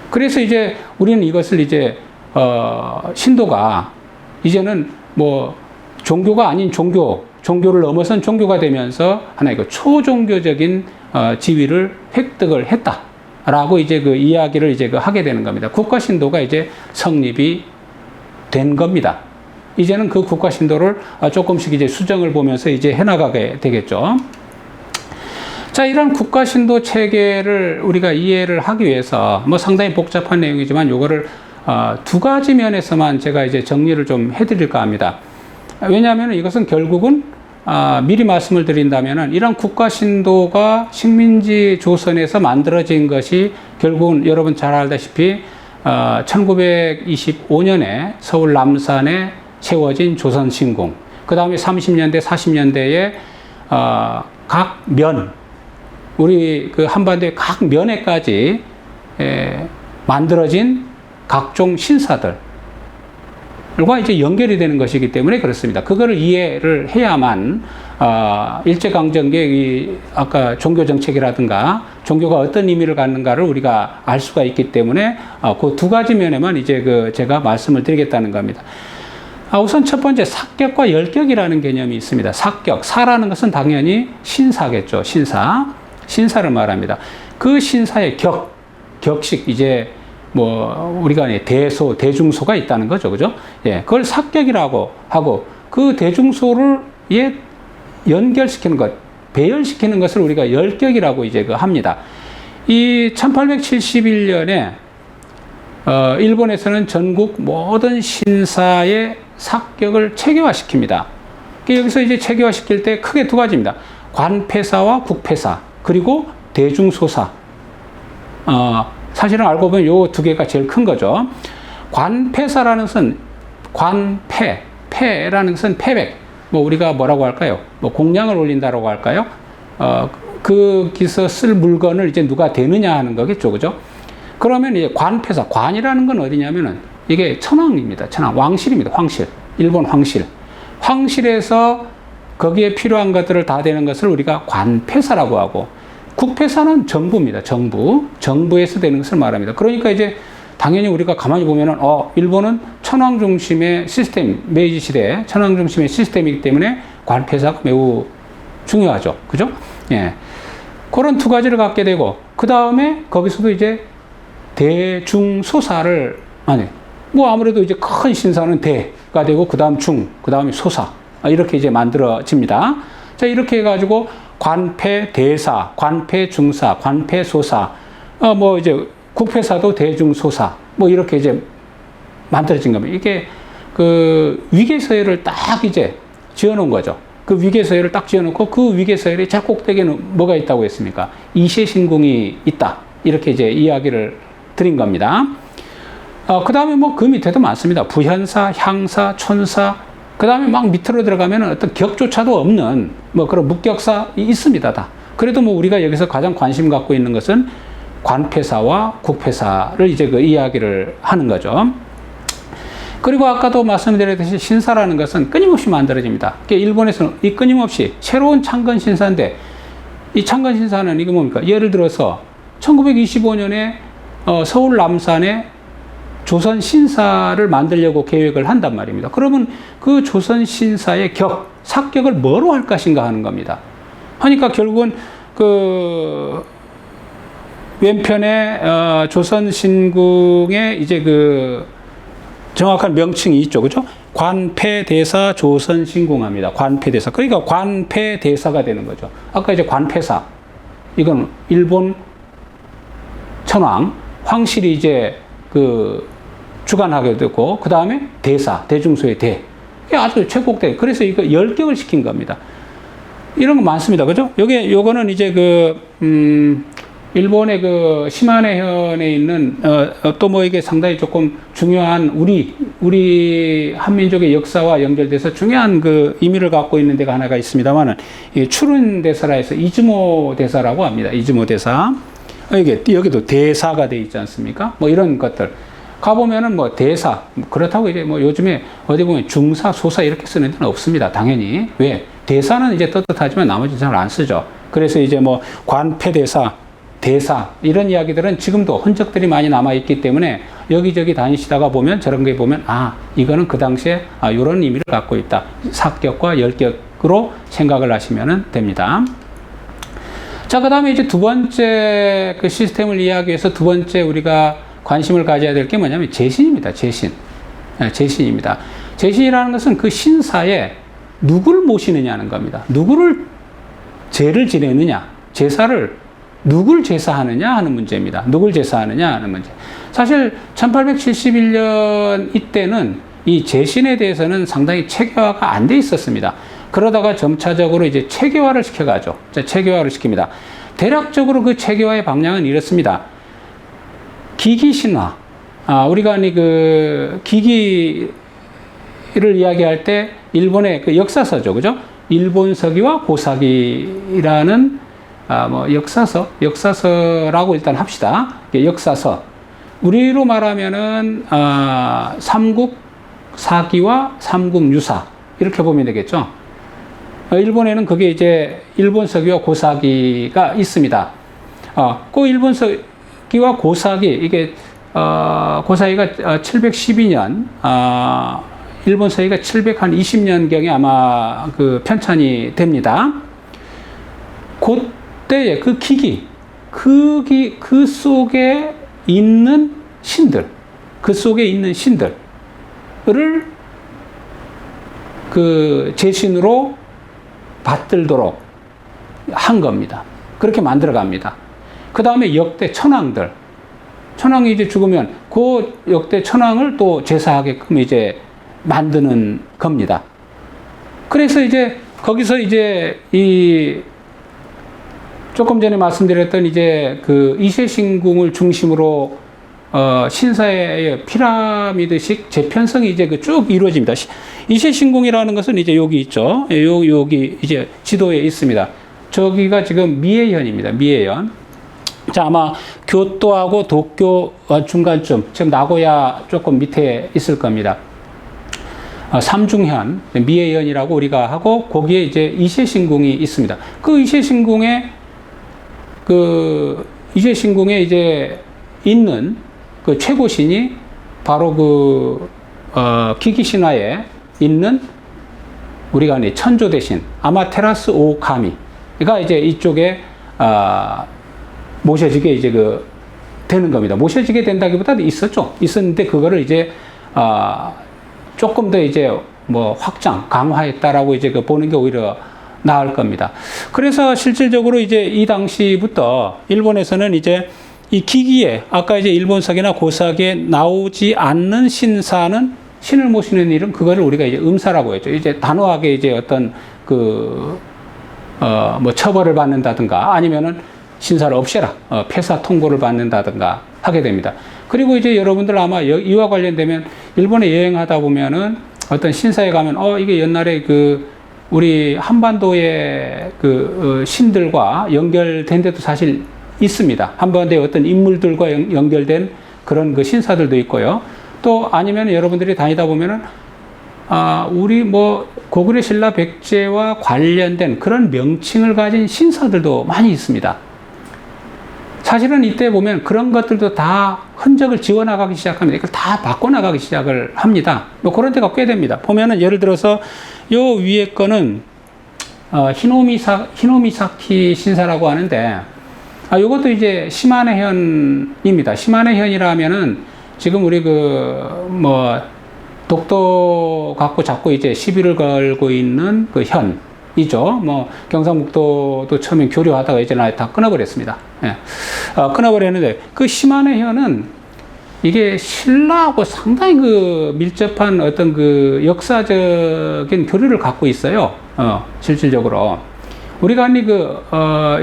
[SPEAKER 1] 그래서 이제 우리는 이것을 이제 신도가 이제는 뭐 종교가 아닌 종교를 넘어선 종교가 되면서 하나의 초종교적인 지위를 획득을 했다라고 이제 이야기를 이제 하게 되는 겁니다. 국가신도가 이제 성립이 된 겁니다. 이제는 그 국가신도를 조금씩 이제 수정을 보면서 이제 해나가게 되겠죠. 자, 이런 국가신도 체계를 우리가 이해를 하기 위해서 뭐 상당히 복잡한 내용이지만 요거를 두 가지 면에서만 제가 이제 정리를 좀 해드릴까 합니다. 왜냐하면 이것은 결국은 미리 말씀을 드린다면은 이런 국가신도가 식민지 조선에서 만들어진 것이 결국은 여러분 잘 알다시피 1925년에 서울 남산에 세워진 조선신궁, 그 다음에 30년대, 40년대에 각 면, 우리 한반도의 각 면에까지 만들어진 각종 신사들과 이제 연결이 되는 것이기 때문에 그렇습니다. 그거를 이해를 해야만 일제강점기의 아까 종교정책이라든가 종교가 어떤 의미를 갖는가를 우리가 알 수가 있기 때문에 그 두 가지 면에만 이제 제가 말씀을 드리겠다는 겁니다. 우선 첫 번째 사격과 열격이라는 개념이 있습니다. 사격, 사라는 것은 당연히 신사겠죠. 신사를 말합니다. 그 신사의 격식, 이제 뭐 우리가 대중소가 있다는 거죠. 그죠? 예, 그걸 사격이라고 하고 그 대중소를 연결시키는 것, 배열시키는 것을 우리가 열격이라고 이제 합니다. 이 1871년에 일본에서는 전국 모든 신사의 삭격을 체계화시킵니다. 여기서 이제 체계화시킬 때 크게 두 가지입니다. 관폐사와 국폐사, 그리고 대중소사. 사실은 알고 보면 요 두 개가 제일 큰 거죠. 관폐사라는 것은 패라는 것은 패백. 뭐 우리가 뭐라고 할까요? 뭐 공량을 올린다라고 할까요? 거기서 쓸 물건을 이제 누가 대느냐 하는 거겠죠, 그죠? 그러면 이제 관폐사, 관이라는 건 어디냐면은 이게 천황입니다. 천황, 왕실입니다. 황실, 일본 황실. 황실에서 거기에 필요한 것들을 다 되는 것을 우리가 관폐사라고 하고, 국폐사는 정부입니다. 정부에서 되는 것을 말합니다. 그러니까 이제 당연히 우리가 가만히 보면은 일본은 천황 중심의 시스템, 메이지 시대 천황 중심의 시스템이기 때문에 관폐사가 매우 중요하죠. 그죠? 예. 그런 두 가지를 갖게 되고, 그 다음에 거기서도 이제 대중소사를, 뭐 아무래도 이제 큰 신사는 대가 되고, 그 다음 중, 그 다음에 소사. 이렇게 이제 만들어집니다. 자, 이렇게 해가지고 관폐대사, 관폐중사, 관폐소사, 뭐 이제 국폐사도 대중소사, 뭐 이렇게 이제 만들어진 겁니다. 이게 그 위계서열을 딱 이제 지어놓은 거죠. 그 위계서열을 딱 지어놓고 그 위계서열의 제 꼭대기에는 뭐가 있다고 했습니까? 이세신궁이 있다. 이렇게 이제 이야기를 드린 겁니다. 그 다음에 뭐 그 밑에도 많습니다. 부현사, 향사, 촌사, 그 다음에 막 밑으로 들어가면 어떤 격조차도 없는 뭐 그런 묵격사 있습니다. 다. 그래도 뭐 우리가 여기서 가장 관심 갖고 있는 것은 관폐사와 국폐사를 이제 그 이야기를 하는 거죠. 그리고 아까도 말씀드렸듯이 신사라는 것은 끊임없이 만들어집니다. 일본에서는 이 끊임없이 새로운 창건 신사인데, 이 창건 신사는 이게 뭡니까? 예를 들어서 1925년에 서울 남산에 조선 신사를 만들려고 계획을 한단 말입니다. 그러면 그 조선 신사의 삭격을 뭐로 할 것인가 하는 겁니다. 하니까 결국은 그 왼편에 조선 신궁의 이제 그 정확한 명칭이 있죠, 그죠? 관폐대사 조선 신궁합니다. 관폐대사. 그러니까 관폐대사가 되는 거죠. 아까 이제 관폐사, 이건 일본 천황, 황실이 이제 그 주관하게 되고, 그 다음에 대사, 대중소의 대. 이게 아주 최고대. 그래서 이거 열격을 시킨 겁니다. 이런 거 많습니다. 그죠? 요거는 이제 일본의 그 시마네현에 있는, 또 뭐 이게 상당히 조금 중요한 우리 한민족의 역사와 연결돼서 중요한 그 의미를 갖고 있는 데가 하나가 있습니다만은, 이 추른 대사라 해서 이즈모 대사라고 합니다. 이즈모 대사. 여기도 대사가 돼 있지 않습니까? 뭐 이런 것들. 가보면은 뭐 대사, 그렇다고 이제 뭐 요즘에 어디 보면 중사, 소사 이렇게 쓰는 데는 없습니다. 당연히. 왜? 대사는 이제 떳떳하지만 나머지는 잘 안 쓰죠. 그래서 이제 뭐 관폐대사, 대사, 이런 이야기들은 지금도 흔적들이 많이 남아있기 때문에 여기저기 다니시다가 보면 저런 게 보면, 이거는 그 당시에 이런 의미를 갖고 있다. 삭격과 열격으로 생각을 하시면 됩니다. 자, 그 다음에 이제 두 번째 그 시스템을 이야기해서 두 번째 우리가 관심을 가져야 될 게 뭐냐면 제신입니다. 제신입니다. 제신이라는 것은 그 신사에 누구를 모시느냐는 겁니다. 누구를 제를 지내느냐, 제사를 누굴 제사하느냐 하는 문제입니다. 누굴 제사하느냐 하는 문제. 사실 1871년 이때는 이 제신에 대해서는 상당히 체계화가 안 돼 있었습니다. 그러다가 점차적으로 이제 체계화를 시켜가죠. 체계화를 시킵니다. 대략적으로 그 체계화의 방향은 이렇습니다. 기기신화. 우리가 그 기기를 이야기할 때 일본의 그 역사서죠. 그죠? 일본서기와 고사기라는 뭐 역사서라고 일단 합시다. 역사서. 우리로 말하면은 삼국사기와 삼국유사 이렇게 보면 되겠죠. 일본에는 그게 이제 일본서기와 고사기가 있습니다. 그 일본서기와 고사기, 이게 고사기가 712년, 일본서기가 720년경에 아마 그 편찬이 됩니다. 그때의 그 기기, 그 속에 있는 신들, 을 그 제신으로 받들도록 한 겁니다. 그렇게 만들어 갑니다. 그 다음에 역대 천왕들. 천왕이 이제 죽으면 그 역대 천왕을 또 제사하게끔 이제 만드는 겁니다. 그래서 이제 거기서 이제 이 조금 전에 말씀드렸던 이제 그 이세신궁을 중심으로 신사의 피라미드식 재편성이 이제 그 쭉 이루어집니다. 이세신궁이라는 것은 이제 여기 있죠. 여기 이제 지도에 있습니다. 저기가 지금 미에현입니다. 미에현. 자, 아마 교토하고 도쿄 중간쯤, 지금 나고야 조금 밑에 있을 겁니다. 삼중현, 미에현이라고 우리가 하고, 거기에 이제 이세신궁이 있습니다. 그 이세신궁에 이제 있는 그 최고신이 바로 기기신화에 있는 우리가 천조 대신 아마테라스 오카미가 이제 이쪽에 모셔지게 이제 되는 겁니다. 모셔지게 된다기보다도 있었는데 그거를 이제 조금 더 이제 뭐 강화했다라고 이제 보는 게 오히려 나을 겁니다. 그래서 실질적으로 이제 이 당시부터 일본에서는 이제 이 기기에 아까 이제 일본석이나 고석에 나오지 않는 신사는 신을 모시는 일은 그거를 우리가 이제 음사라고 했죠. 이제 단호하게 이제 어떤 뭐 처벌을 받는다든가 아니면은 신사를 없애라, 폐사 통보를 받는다든가 하게 됩니다. 그리고 이제 여러분들 아마 이와 관련되면 일본에 여행하다 보면은 어떤 신사에 가면 이게 옛날에 우리 한반도의 신들과 연결된 데도 사실 있습니다. 한반도의 어떤 인물들과 연결된 그런 신사들도 있고요. 또 아니면 여러분들이 다니다 보면은 우리 뭐 고구려 신라 백제와 관련된 그런 명칭을 가진 신사들도 많이 있습니다. 사실은 이때 보면 그런 것들도 다 흔적을 지워나가기 시작합니다. 이걸 다 바꿔나가기 시작을 합니다. 뭐 그런 데가 꽤 됩니다. 보면은 예를 들어서 요 위에 거는 히노미사키 신사라고 하는데 요것도 이제 시마네현입니다. 시마네현이라면은 지금 우리 뭐 독도 갖고 자꾸 이제 시비를 걸고 있는 현이죠. 뭐 경상북도도 처음에 교류하다가 이제 다 끊어버렸습니다. 예. 끊어버렸는데 그 시마네현은 이게 신라하고 상당히 밀접한 어떤 역사적인 교류를 갖고 있어요. 실질적으로. 우리가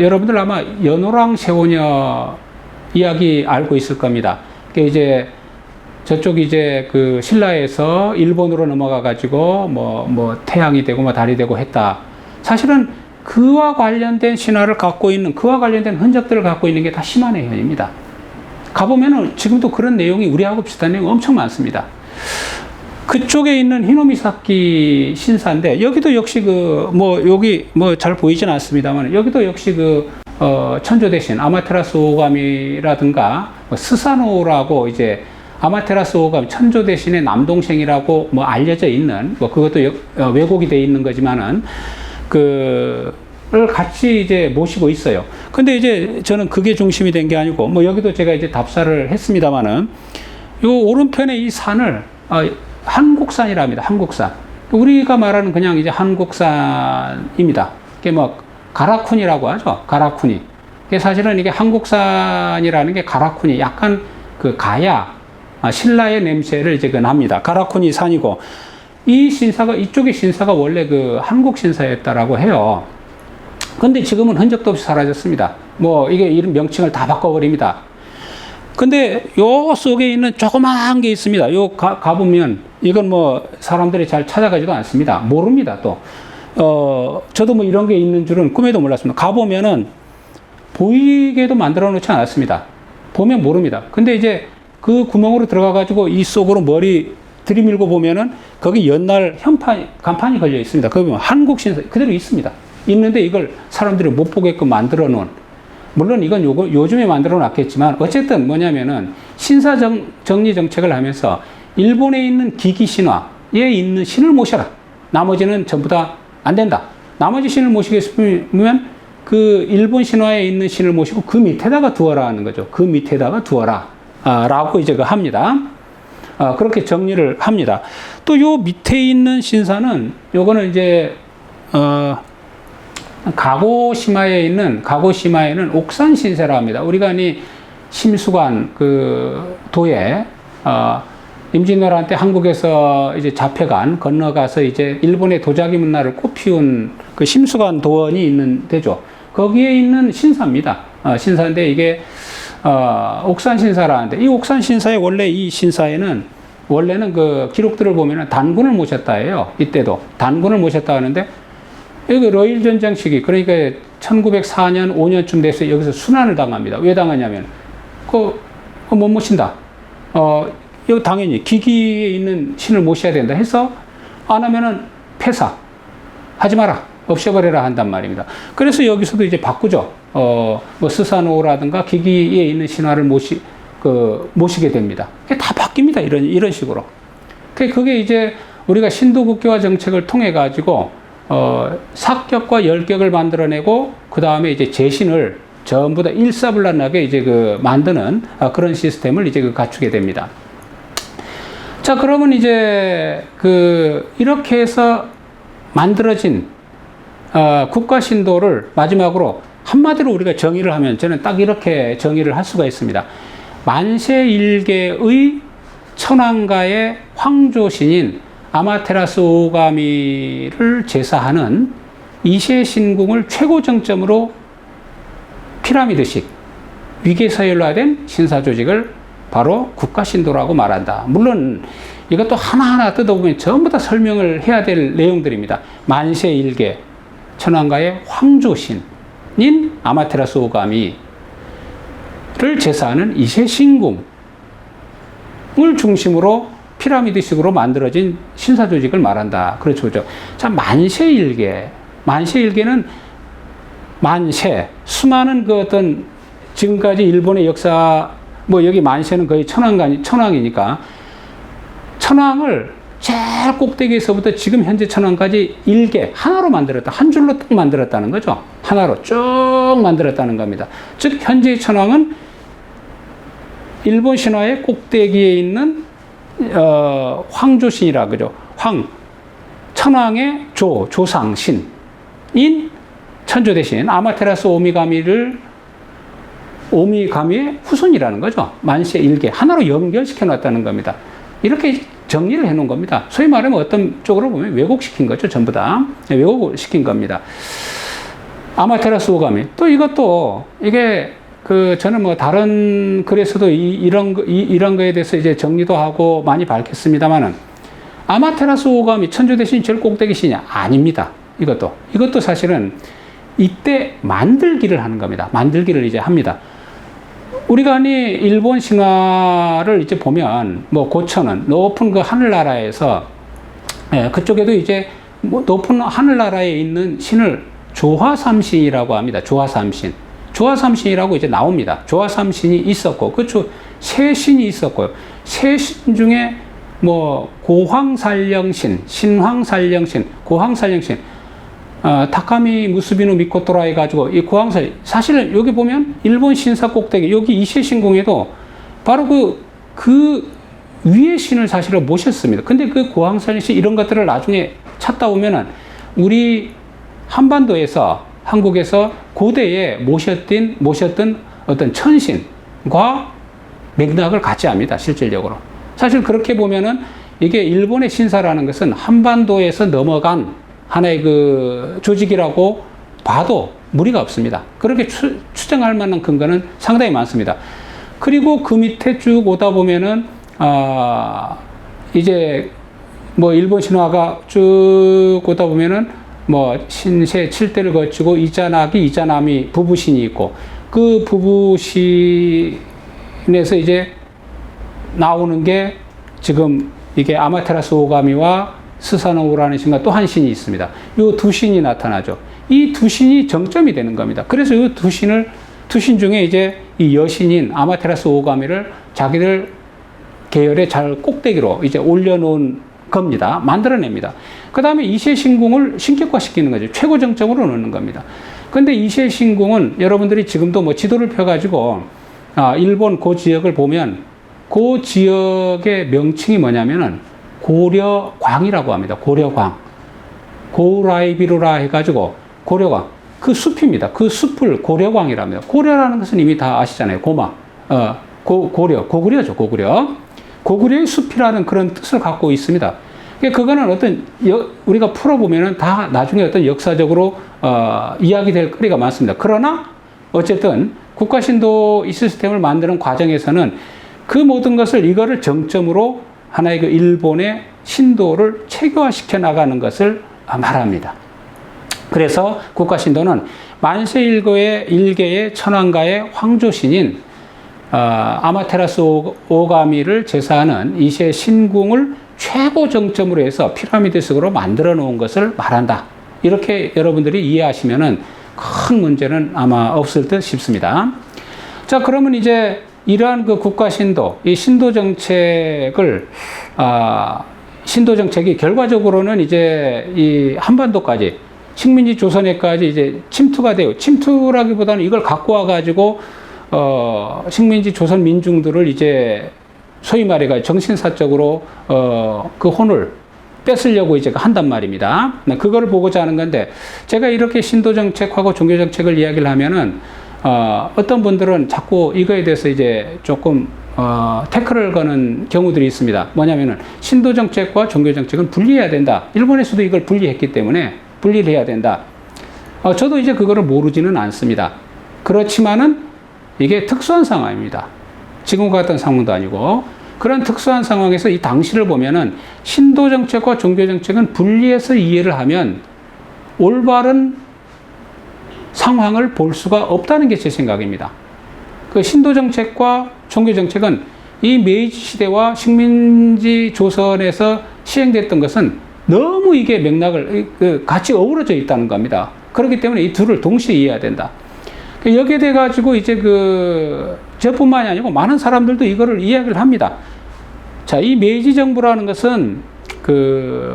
[SPEAKER 1] 여러분들 아마 연호랑 세오녀 이야기 알고 있을 겁니다. 그게 이제 저쪽 이제 신라에서 일본으로 넘어가 가지고 뭐 태양이 되고 뭐 달이 되고 했다. 사실은 그와 관련된 신화를 갖고 있는, 그와 관련된 흔적들을 갖고 있는 게 다 시마네현입니다. 가보면은 지금도 그런 내용이 우리하고 비슷한 내용이 엄청 많습니다. 그쪽에 있는 히노미사키 신사인데, 여기도 역시 여기 잘 보이진 않습니다만, 여기도 역시 천조 대신 아마테라스 오가미라든가, 스사노라고 이제 아마테라스 오가미, 천조 대신의 남동생이라고 알려져 있는, 그것도 왜곡이 되어 있는 거지만은, 를 같이 이제 모시고 있어요. 근데 이제 저는 그게 중심이 된 게 아니고, 여기도 제가 이제 답사를 했습니다만은, 요 오른편에 이 산을, 한국산이라 합니다. 한국산. 우리가 말하는 그냥 이제 한국산입니다. 이게 가라쿠니라고 하죠. 가라쿠니. 사실은 이게 한국산이라는 게 가라쿠니, 약간 가야, 신라의 냄새를 이제 납니다. 가라쿠니 산이고, 이쪽의 신사가 원래 한국 신사였다라고 해요. 근데 지금은 흔적도 없이 사라졌습니다. 이게 이런 명칭을 다 바꿔버립니다. 근데 요 속에 있는 조그마한 게 있습니다. 가보면, 이건 사람들이 잘 찾아가지도 않습니다. 모릅니다, 또. 저도 이런 게 있는 줄은 꿈에도 몰랐습니다. 가보면은, 보이게도 만들어 놓지 않았습니다. 보면 모릅니다. 근데 이제 그 구멍으로 들어가가지고 이 속으로 머리 들이밀고 보면은, 거기 옛날 간판이 걸려 있습니다. 거기 보면 한국 신사 그대로 있습니다. 있는데 이걸 사람들이 못 보게끔 만들어 놓은, 물론 이건 요즘에 만들어 놨겠지만, 어쨌든 뭐냐면은 신사 정리 정책을 하면서 일본에 있는 기기 신화에 있는 신을 모셔라. 나머지는 전부 다 안 된다. 나머지 신을 모시겠으면 일본 신화에 있는 신을 모시고 그 밑에다가 두어라 하는 거죠. 그 밑에다가 두어라. 라고 이제 합니다. 그렇게 정리를 합니다. 또 요 밑에 있는 신사는, 요거는 이제, 가고시마에는 옥산 신사라고 합니다. 우리가 이 심수관 그 도에 임진왜란때 한국에서 이제 잡혀간 건너가서 이제 일본의 도자기 문화를 꽃피운 그 심수관 도원이 있는 데죠. 거기에 있는 신사입니다. 신사인데 이게 옥산 신사라는데 이 옥산 신사의 원래 이 신사에는 원래는 그 기록들을 보면은 단군을 모셨다 해요. 이때도 단군을 모셨다 하는데 여기 러일 전쟁 시기 그러니까 1904년 5년쯤 돼서 여기서 순환을 당합니다. 왜 당하냐면 못 모신다. 여기 당연히 기기에 있는 신을 모셔야 된다 해서 안 하면은 폐사 하지 마라 없애버려라 한단 말입니다. 그래서 여기서도 이제 바꾸죠. 뭐 스사노라든가 기기에 있는 신화를 모시게 됩니다. 그게 다 바뀝니다. 이런 식으로. 그게 이제 우리가 신도국교화 정책을 통해 가지고 사격과 열격을 만들어내고 그 다음에 이제 재신을 전부 다 일사불란하게 이제 만드는 그런 시스템을 이제 갖추게 됩니다. 자, 그러면 이제 이렇게 해서 만들어진 국가 신도를 마지막으로 한마디로 우리가 정의를 하면 저는 딱 이렇게 정의를 할 수가 있습니다. 만세일계의 천황가의 황조신인 아마테라스 오가미를 제사하는 이세신궁을 최고 정점으로 피라미드식 위계서열화된 신사조직을 바로 국가신도라고 말한다. 물론 이것도 하나하나 뜯어보면 전부 다 설명을 해야 될 내용들입니다. 만세일계 천황가의 황조신인 아마테라스 오가미를 제사하는 이세신궁을 중심으로 피라미드식으로 만들어진 신사조직을 말한다. 그렇죠. 그렇죠. 자, 만세일계는 수많은 어떤 지금까지 일본의 역사, 여기 만세는 거의 천황이니까 천황을 제일 꼭대기에서부터 지금 현재 천황까지 일개 하나로 만들었다. 한 줄로 딱 만들었다는 거죠. 하나로 쭉 만들었다는 겁니다. 즉 현재의 천황은 일본 신화의 꼭대기에 있는 황조신이라 그죠. 천황의 조상신인 천조 대신 아마테라스 오미가미의 후손이라는 거죠. 만세 일계 하나로 연결시켜 놨다는 겁니다. 이렇게 정리를 해 놓은 겁니다. 소위 말하면 어떤 쪽으로 보면 왜곡시킨 거죠. 전부 다 왜곡시킨 겁니다. 아마테라스 오가미 또 이것도 이게 저는 다른 글에서도 이런 거에 대해서 이제 정리도 하고 많이 밝혔습니다만은 아마테라스 오가미 천조 대신 제일 꼭대기 신이냐? 아닙니다. 이것도 사실은 이때 만들기를 하는 겁니다. 만들기를 이제 합니다. 우리가 일본 신화를 이제 보면 고천은 높은 그 하늘나라에서 그쪽에도 이제 높은 하늘나라에 있는 신을 조화삼신이라고 합니다. 조화삼신이라고 이제 나옵니다. 조화삼신이 있었고, 그렇죠. 세 신이 있었고요. 세 신 중에 고황살령신, 신황살령신, 고황살령신, 타카미 무스비노 미코토라 해가지고 이 고황살, 사실은 여기 보면 일본 신사 꼭대기, 여기 이세신궁에도 바로 그 위의 신을 사실은 모셨습니다. 근데 그 고황살령신 이런 것들을 나중에 찾다 보면은 우리 한반도에서 한국에서 고대에 모셨던 어떤 천신과 맥락을 같이 합니다. 실질적으로. 사실 그렇게 보면은 이게 일본의 신사라는 것은 한반도에서 넘어간 하나의 조직이라고 봐도 무리가 없습니다. 그렇게 추정할 만한 근거는 상당히 많습니다. 그리고 그 밑에 쭉 오다 보면은, 이제 일본 신화가 쭉 오다 보면은 신세 7대를 거치고 이자나미 부부신이 있고 그 부부신에서 이제 나오는 게 지금 이게 아마테라스 오가미와 스사노우라는 신과 또 한 신이 있습니다. 이 두 신이 나타나죠. 이 두 신이 정점이 되는 겁니다. 그래서 이 두 신 중에 이제 이 여신인 아마테라스 오가미를 자기들 계열의 잘 꼭대기로 이제 올려놓은 겁니다. 만들어냅니다. 그 다음에 이세신궁을 신격화시키는 거죠. 최고 정점으로 놓는 겁니다. 근데 이세신궁은 여러분들이 지금도 지도를 펴가지고, 일본 그 지역을 보면 그 지역의 명칭이 뭐냐면은 고려광이라고 합니다. 고려광. 고라이비루라 해가지고 고려광. 그 숲입니다. 그 숲을 고려광이라고 합니다. 고려라는 것은 이미 다 아시잖아요. 고마. 고구려죠. 고구려의 숲이라는 그런 뜻을 갖고 있습니다. 그거는 어떤 우리가 풀어보면은 다 나중에 어떤 역사적으로 이야기될 거리가 많습니다. 그러나 어쨌든 국가신도 이 시스템을 만드는 과정에서는 그 모든 것을 이거를 정점으로 하나의 그 일본의 신도를 체계화시켜 나가는 것을 말합니다. 그래서 국가신도는 만세 일개의 천황가의 황조신인 아마테라스 오가미를 제사하는 이세 신궁을 최고 정점으로 해서 피라미드식으로 만들어 놓은 것을 말한다. 이렇게 여러분들이 이해하시면은 큰 문제는 아마 없을 듯 싶습니다. 자, 그러면 이제 이러한 그 국가신도, 이 신도정책이 결과적으로는 이제 이 한반도까지 식민지 조선에까지 이제 침투가 돼요. 침투라기보다는 이걸 갖고 와가지고 식민지 조선 민중들을 이제 소위 말해 정신사적으로 그 혼을 뺏으려고 이제 한단 말입니다. 그거를 보고자 하는 건데, 제가 이렇게 신도정책하고 종교정책을 이야기를 하면은 어떤 분들은 자꾸 이거에 대해서 이제 조금 태클을 거는 경우들이 있습니다. 뭐냐면은 신도정책과 종교정책은 분리해야 된다. 일본에서도 이걸 분리했기 때문에 분리를 해야 된다. 저도 이제 그거를 모르지는 않습니다. 그렇지만은 이게 특수한 상황입니다. 지금과 같은 상황도 아니고, 그런 특수한 상황에서 이 당시를 보면은 신도정책과 종교정책은 분리해서 이해를 하면 올바른 상황을 볼 수가 없다는 게 제 생각입니다. 그 신도정책과 종교정책은 이 메이지 시대와 식민지 조선에서 시행됐던 것은 너무 이게 맥락을 같이 어우러져 있다는 겁니다. 그렇기 때문에 이 둘을 동시에 이해해야 된다. 여기에 대해 가지고 이제 저뿐만이 아니고 많은 사람들도 이거를 이야기를 합니다. 자, 이 메이지 정부라는 것은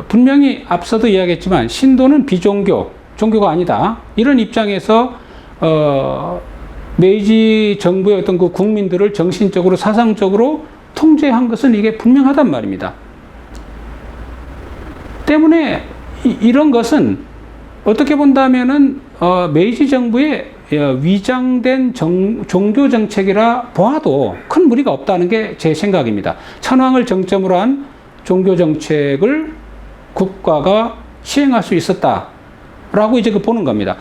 [SPEAKER 1] 분명히 앞서도 이야기했지만 신도는 종교가 아니다. 이런 입장에서 메이지 정부의 어떤 그 국민들을 정신적으로 사상적으로 통제한 것은 이게 분명하단 말입니다. 때문에 이런 것은 어떻게 본다면은 메이지 정부의 위장된 종교 정책이라 보아도 큰 무리가 없다는 게 제 생각입니다. 천황을 정점으로 한 종교 정책을 국가가 시행할 수 있었다라고 이제 보는 겁니다.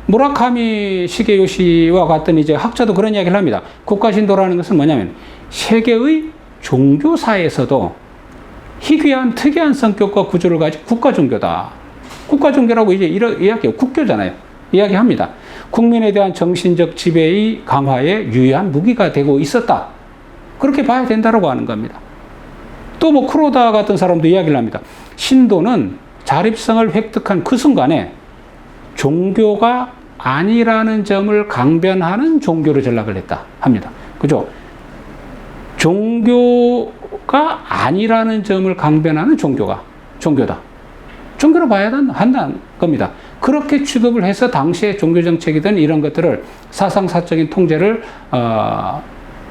[SPEAKER 1] 무라카미 시게요시와 같은 이제 학자도 그런 이야기를 합니다. 국가신도라는 것은 뭐냐면 세계의 종교사에서도 희귀한 특이한 성격과 구조를 가진 국가종교다. 국가종교라고 이제 이야기해요. 국교잖아요. 이야기합니다. 국민에 대한 정신적 지배의 강화에 유효한 무기가 되고 있었다. 그렇게 봐야 된다고 하는 겁니다. 또 크로다 같은 사람도 이야기를 합니다. 신도는 자립성을 획득한 그 순간에 종교가 아니라는 점을 강변하는 종교로 전락을 했다 합니다. 그죠? 종교가 아니라는 점을 강변하는 종교다. 종교로 봐야 한다는 겁니다. 그렇게 취급을 해서 당시의 종교정책이든 이런 것들을 사상사적인 통제를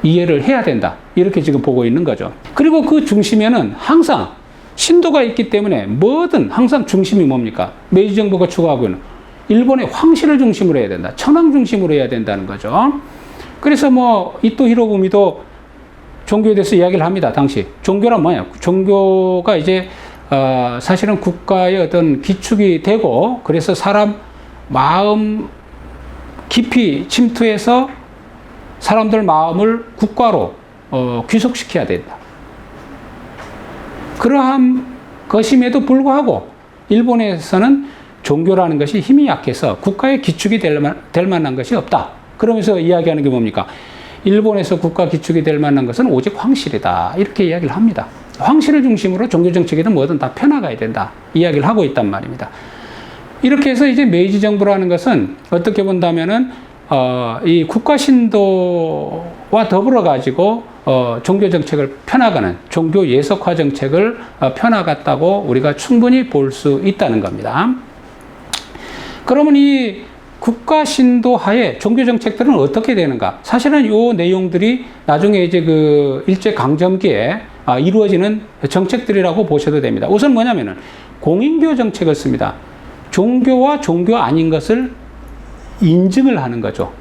[SPEAKER 1] 이해를 해야 된다. 이렇게 지금 보고 있는 거죠. 그리고 그 중심에는 항상 신도가 있기 때문에 뭐든 항상 중심이 뭡니까? 메이지 정부가 추구하고 있는 일본의 황실을 중심으로 해야 된다. 천황 중심으로 해야 된다는 거죠. 그래서 이토 히로부미도 종교에 대해서 이야기를 합니다. 당시. 종교란 뭐예요? 종교가 이제 사실은 국가의 어떤 기축이 되고, 그래서 사람 마음 깊이 침투해서 사람들 마음을 국가로 귀속시켜야 된다. 그러한 것임에도 불구하고 일본에서는 종교라는 것이 힘이 약해서 국가의 기축이 될 만한 것이 없다. 그러면서 이야기하는 게 뭡니까? 일본에서 국가 기축이 될 만한 것은 오직 황실이다. 이렇게 이야기를 합니다. 황실을 중심으로 종교정책이든 뭐든 다 펴나가야 된다. 이야기를 하고 있단 말입니다. 이렇게 해서 이제 메이지 정부라는 것은 어떻게 본다면은 이 국가 신도와 더불어 가지고 종교 정책을 펴나가는 종교 예속화 정책을 펴나갔다고 우리가 충분히 볼 수 있다는 겁니다. 그러면 이 국가 신도 하에 종교 정책들은 어떻게 되는가? 사실은 이 내용들이 나중에 이제 일제 강점기에 이루어지는 정책들이라고 보셔도 됩니다. 우선 뭐냐면은 공인교 정책을 씁니다. 종교와 종교 아닌 것을 인증을 하는 거죠.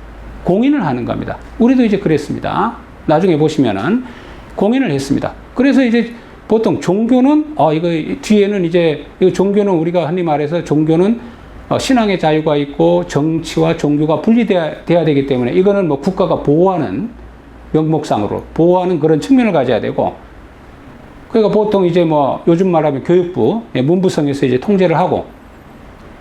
[SPEAKER 1] 공인을 하는 겁니다. 우리도 이제 그랬습니다. 나중에 보시면은 공인을 했습니다. 그래서 이제 보통 종교는 이거 뒤에는 이제 이 종교는 우리가 흔히 말해서 종교는 신앙의 자유가 있고 정치와 종교가 분리돼야 되기 때문에 이거는 뭐 국가가 보호하는 명목상으로 보호하는 그런 측면을 가져야 되고, 그러니까 보통 이제 뭐 요즘 말하면 교육부 문부성에서 이제 통제를 하고,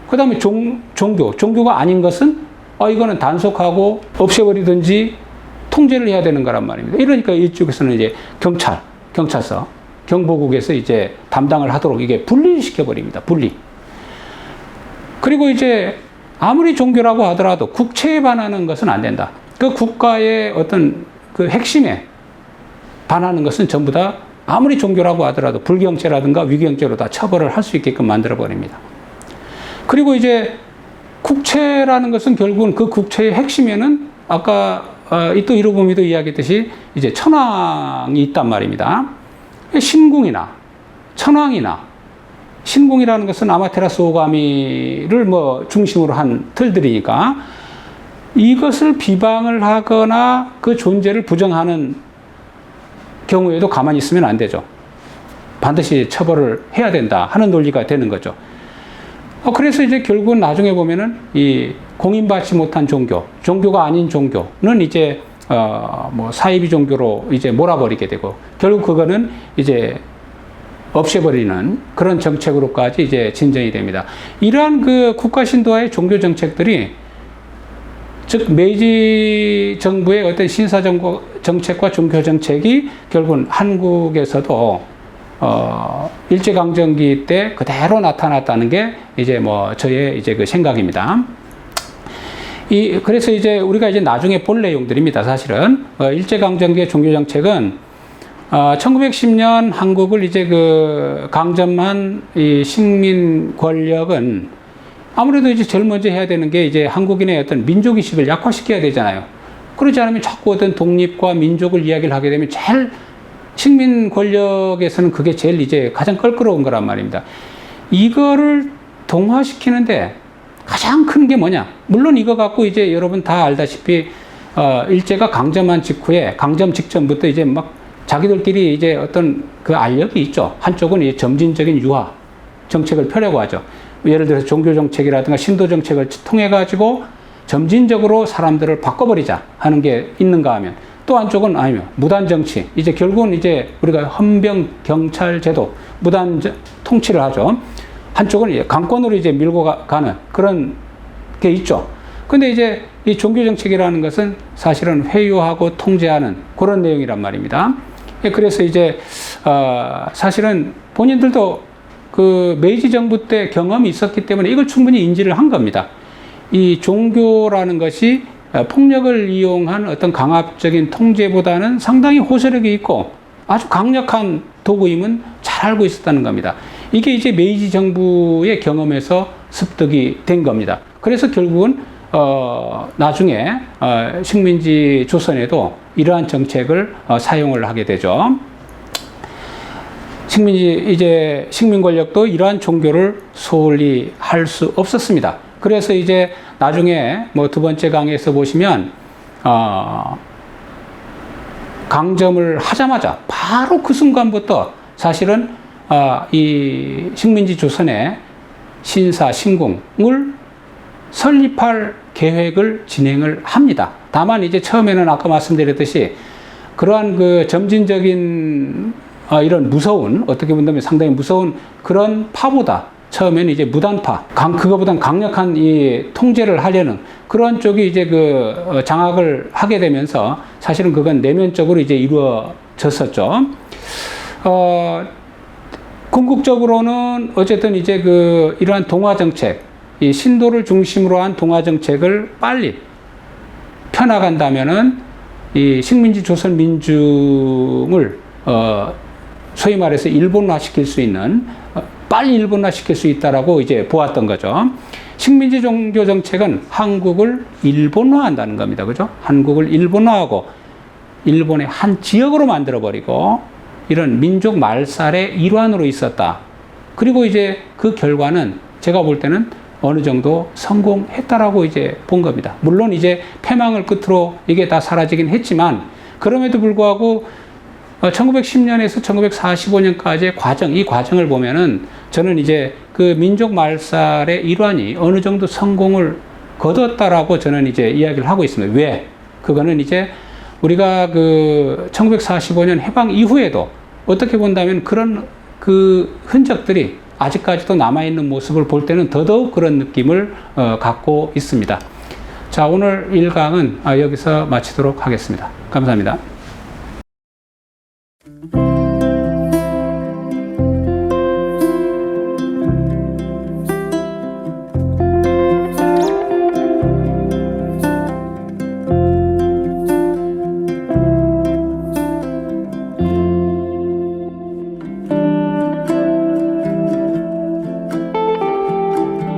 [SPEAKER 1] 그 다음에 종교가 아닌 것은 이거는 단속하고 없애버리든지 통제를 해야 되는 거란 말입니다. 이러니까 이쪽에서는 이제 경찰서, 경보국에서 이제 담당을 하도록 이게 분리시켜버립니다. 분리. 그리고 이제 아무리 종교라고 하더라도 국체에 반하는 것은 안 된다. 그 국가의 어떤 그 핵심에 반하는 것은 전부 다 아무리 종교라고 하더라도 불경죄라든가 위경죄로 다 처벌을 할 수 있게끔 만들어버립니다. 그리고 이제 국체라는 것은 결국은 그 국체의 핵심에는 아까 또 이로보미도 이야기했듯이 이제 천황이 있단 말입니다. 신궁이나 천황이나, 신궁이라는 것은 아마테라스 오가미를 뭐 중심으로 한 틀들이니까 이것을 비방을 하거나 그 존재를 부정하는 경우에도 가만히 있으면 안 되죠. 반드시 처벌을 해야 된다 하는 논리가 되는 거죠. 그래서 이제 결국은 나중에 보면은 이 공인받지 못한 종교가 아닌 종교는 이제 뭐 사이비 종교로 이제 몰아버리게 되고, 결국 그거는 이제 없애버리는 그런 정책으로까지 이제 진전이 됩니다. 이러한 그 국가 신도와의 종교 정책들이, 즉 메이지 정부의 어떤 신사 정책과 종교 정책이 결국은 한국에서도 일제강점기 때 그대로 나타났다는 게 이제 뭐 저의 이제 그 생각입니다. 그래서 이제 우리가 이제 나중에 볼 내용들입니다. 사실은 일제강점기의 종교정책은 1910년 한국을 이제 그 강점한 이 식민 권력은 아무래도 이제 제일 먼저 해야 되는 게 이제 한국인의 어떤 민족의식을 약화시켜야 되잖아요. 그렇지 않으면 자꾸 어떤 독립과 민족을 이야기를 하게 되면 제일 식민 권력에서는 그게 제일 이제 가장 껄끄러운 거란 말입니다. 이거를 동화시키는데 가장 큰 게 뭐냐? 물론 이거 갖고 이제 여러분 다 알다시피 일제가 강점한 직후에, 강점 직전부터 이제 막 자기들끼리 이제 어떤 그 알력이 있죠. 한쪽은 이제 점진적인 유화 정책을 펴려고 하죠. 예를 들어서 종교 정책이라든가 신도 정책을 통해 가지고 점진적으로 사람들을 바꿔버리자 하는 게 있는가 하면, 또 한쪽은 아니면 무단 정치, 이제 결국은 이제 우리가 헌병 경찰 제도 무단 통치를 하죠. 한쪽은 강권으로 이제 밀고 가는 그런 게 있죠. 근데 이제 이 종교 정책이라는 것은 사실은 회유하고 통제하는 그런 내용이란 말입니다. 그래서 이제 사실은 본인들도 그 메이지 정부 때 경험이 있었기 때문에 이걸 충분히 인지를 한 겁니다. 이 종교라는 것이 폭력을 이용한 어떤 강압적인 통제보다는 상당히 호소력이 있고 아주 강력한 도구임은 잘 알고 있었다는 겁니다. 이게 이제 메이지 정부의 경험에서 습득이 된 겁니다. 그래서 결국은 나중에 식민지 조선에도 이러한 정책을 사용을 하게 되죠. 식민 권력도 이러한 종교를 소홀히 할 수 없었습니다. 그래서 이제 나중에 뭐 두 번째 강의에서 보시면 강점을 하자마자 바로 그 순간부터 사실은 이 식민지 조선의 신사 신궁을 설립할 계획을 진행을 합니다. 다만 이제 처음에는 아까 말씀드렸듯이 그러한 그 점진적인 이런 무서운, 어떻게 본다면 상당히 무서운 그런 파보다 처음에는 이제 무단파, 그거보단 강력한 이 통제를 하려는 그런 쪽이 이제 그 장악을 하게 되면서 사실은 그건 내면적으로 이제 이루어졌었죠. 궁극적으로는 어쨌든 이제 이러한 동화 정책, 이 신도를 중심으로 한 동화 정책을 빨리 펴나간다면은 이 식민지 조선 민중을 소위 말해서 일본화 시킬 수 있는, 빨리 일본화 시킬 수 있다라고 이제 보았던 거죠. 식민지 종교 정책은 한국을 일본화한다는 겁니다. 그죠? 한국을 일본화하고 일본의 한 지역으로 만들어버리고 이런 민족 말살의 일환으로 있었다. 그리고 이제 그 결과는 제가 볼 때는 어느 정도 성공했다라고 이제 본 겁니다. 물론 이제 패망을 끝으로 이게 다 사라지긴 했지만 그럼에도 불구하고 1910년에서 1945년까지의 과정, 이 과정을 보면은 저는 이제 그 민족 말살의 일환이 어느 정도 성공을 거뒀다라고 저는 이제 이야기를 하고 있습니다. 왜? 그거는 이제 우리가 그 1945년 해방 이후에도 어떻게 본다면 그런 그 흔적들이 아직까지도 남아있는 모습을 볼 때는 더더욱 그런 느낌을 갖고 있습니다. 자, 오늘 1강은 여기서 마치도록 하겠습니다. 감사합니다.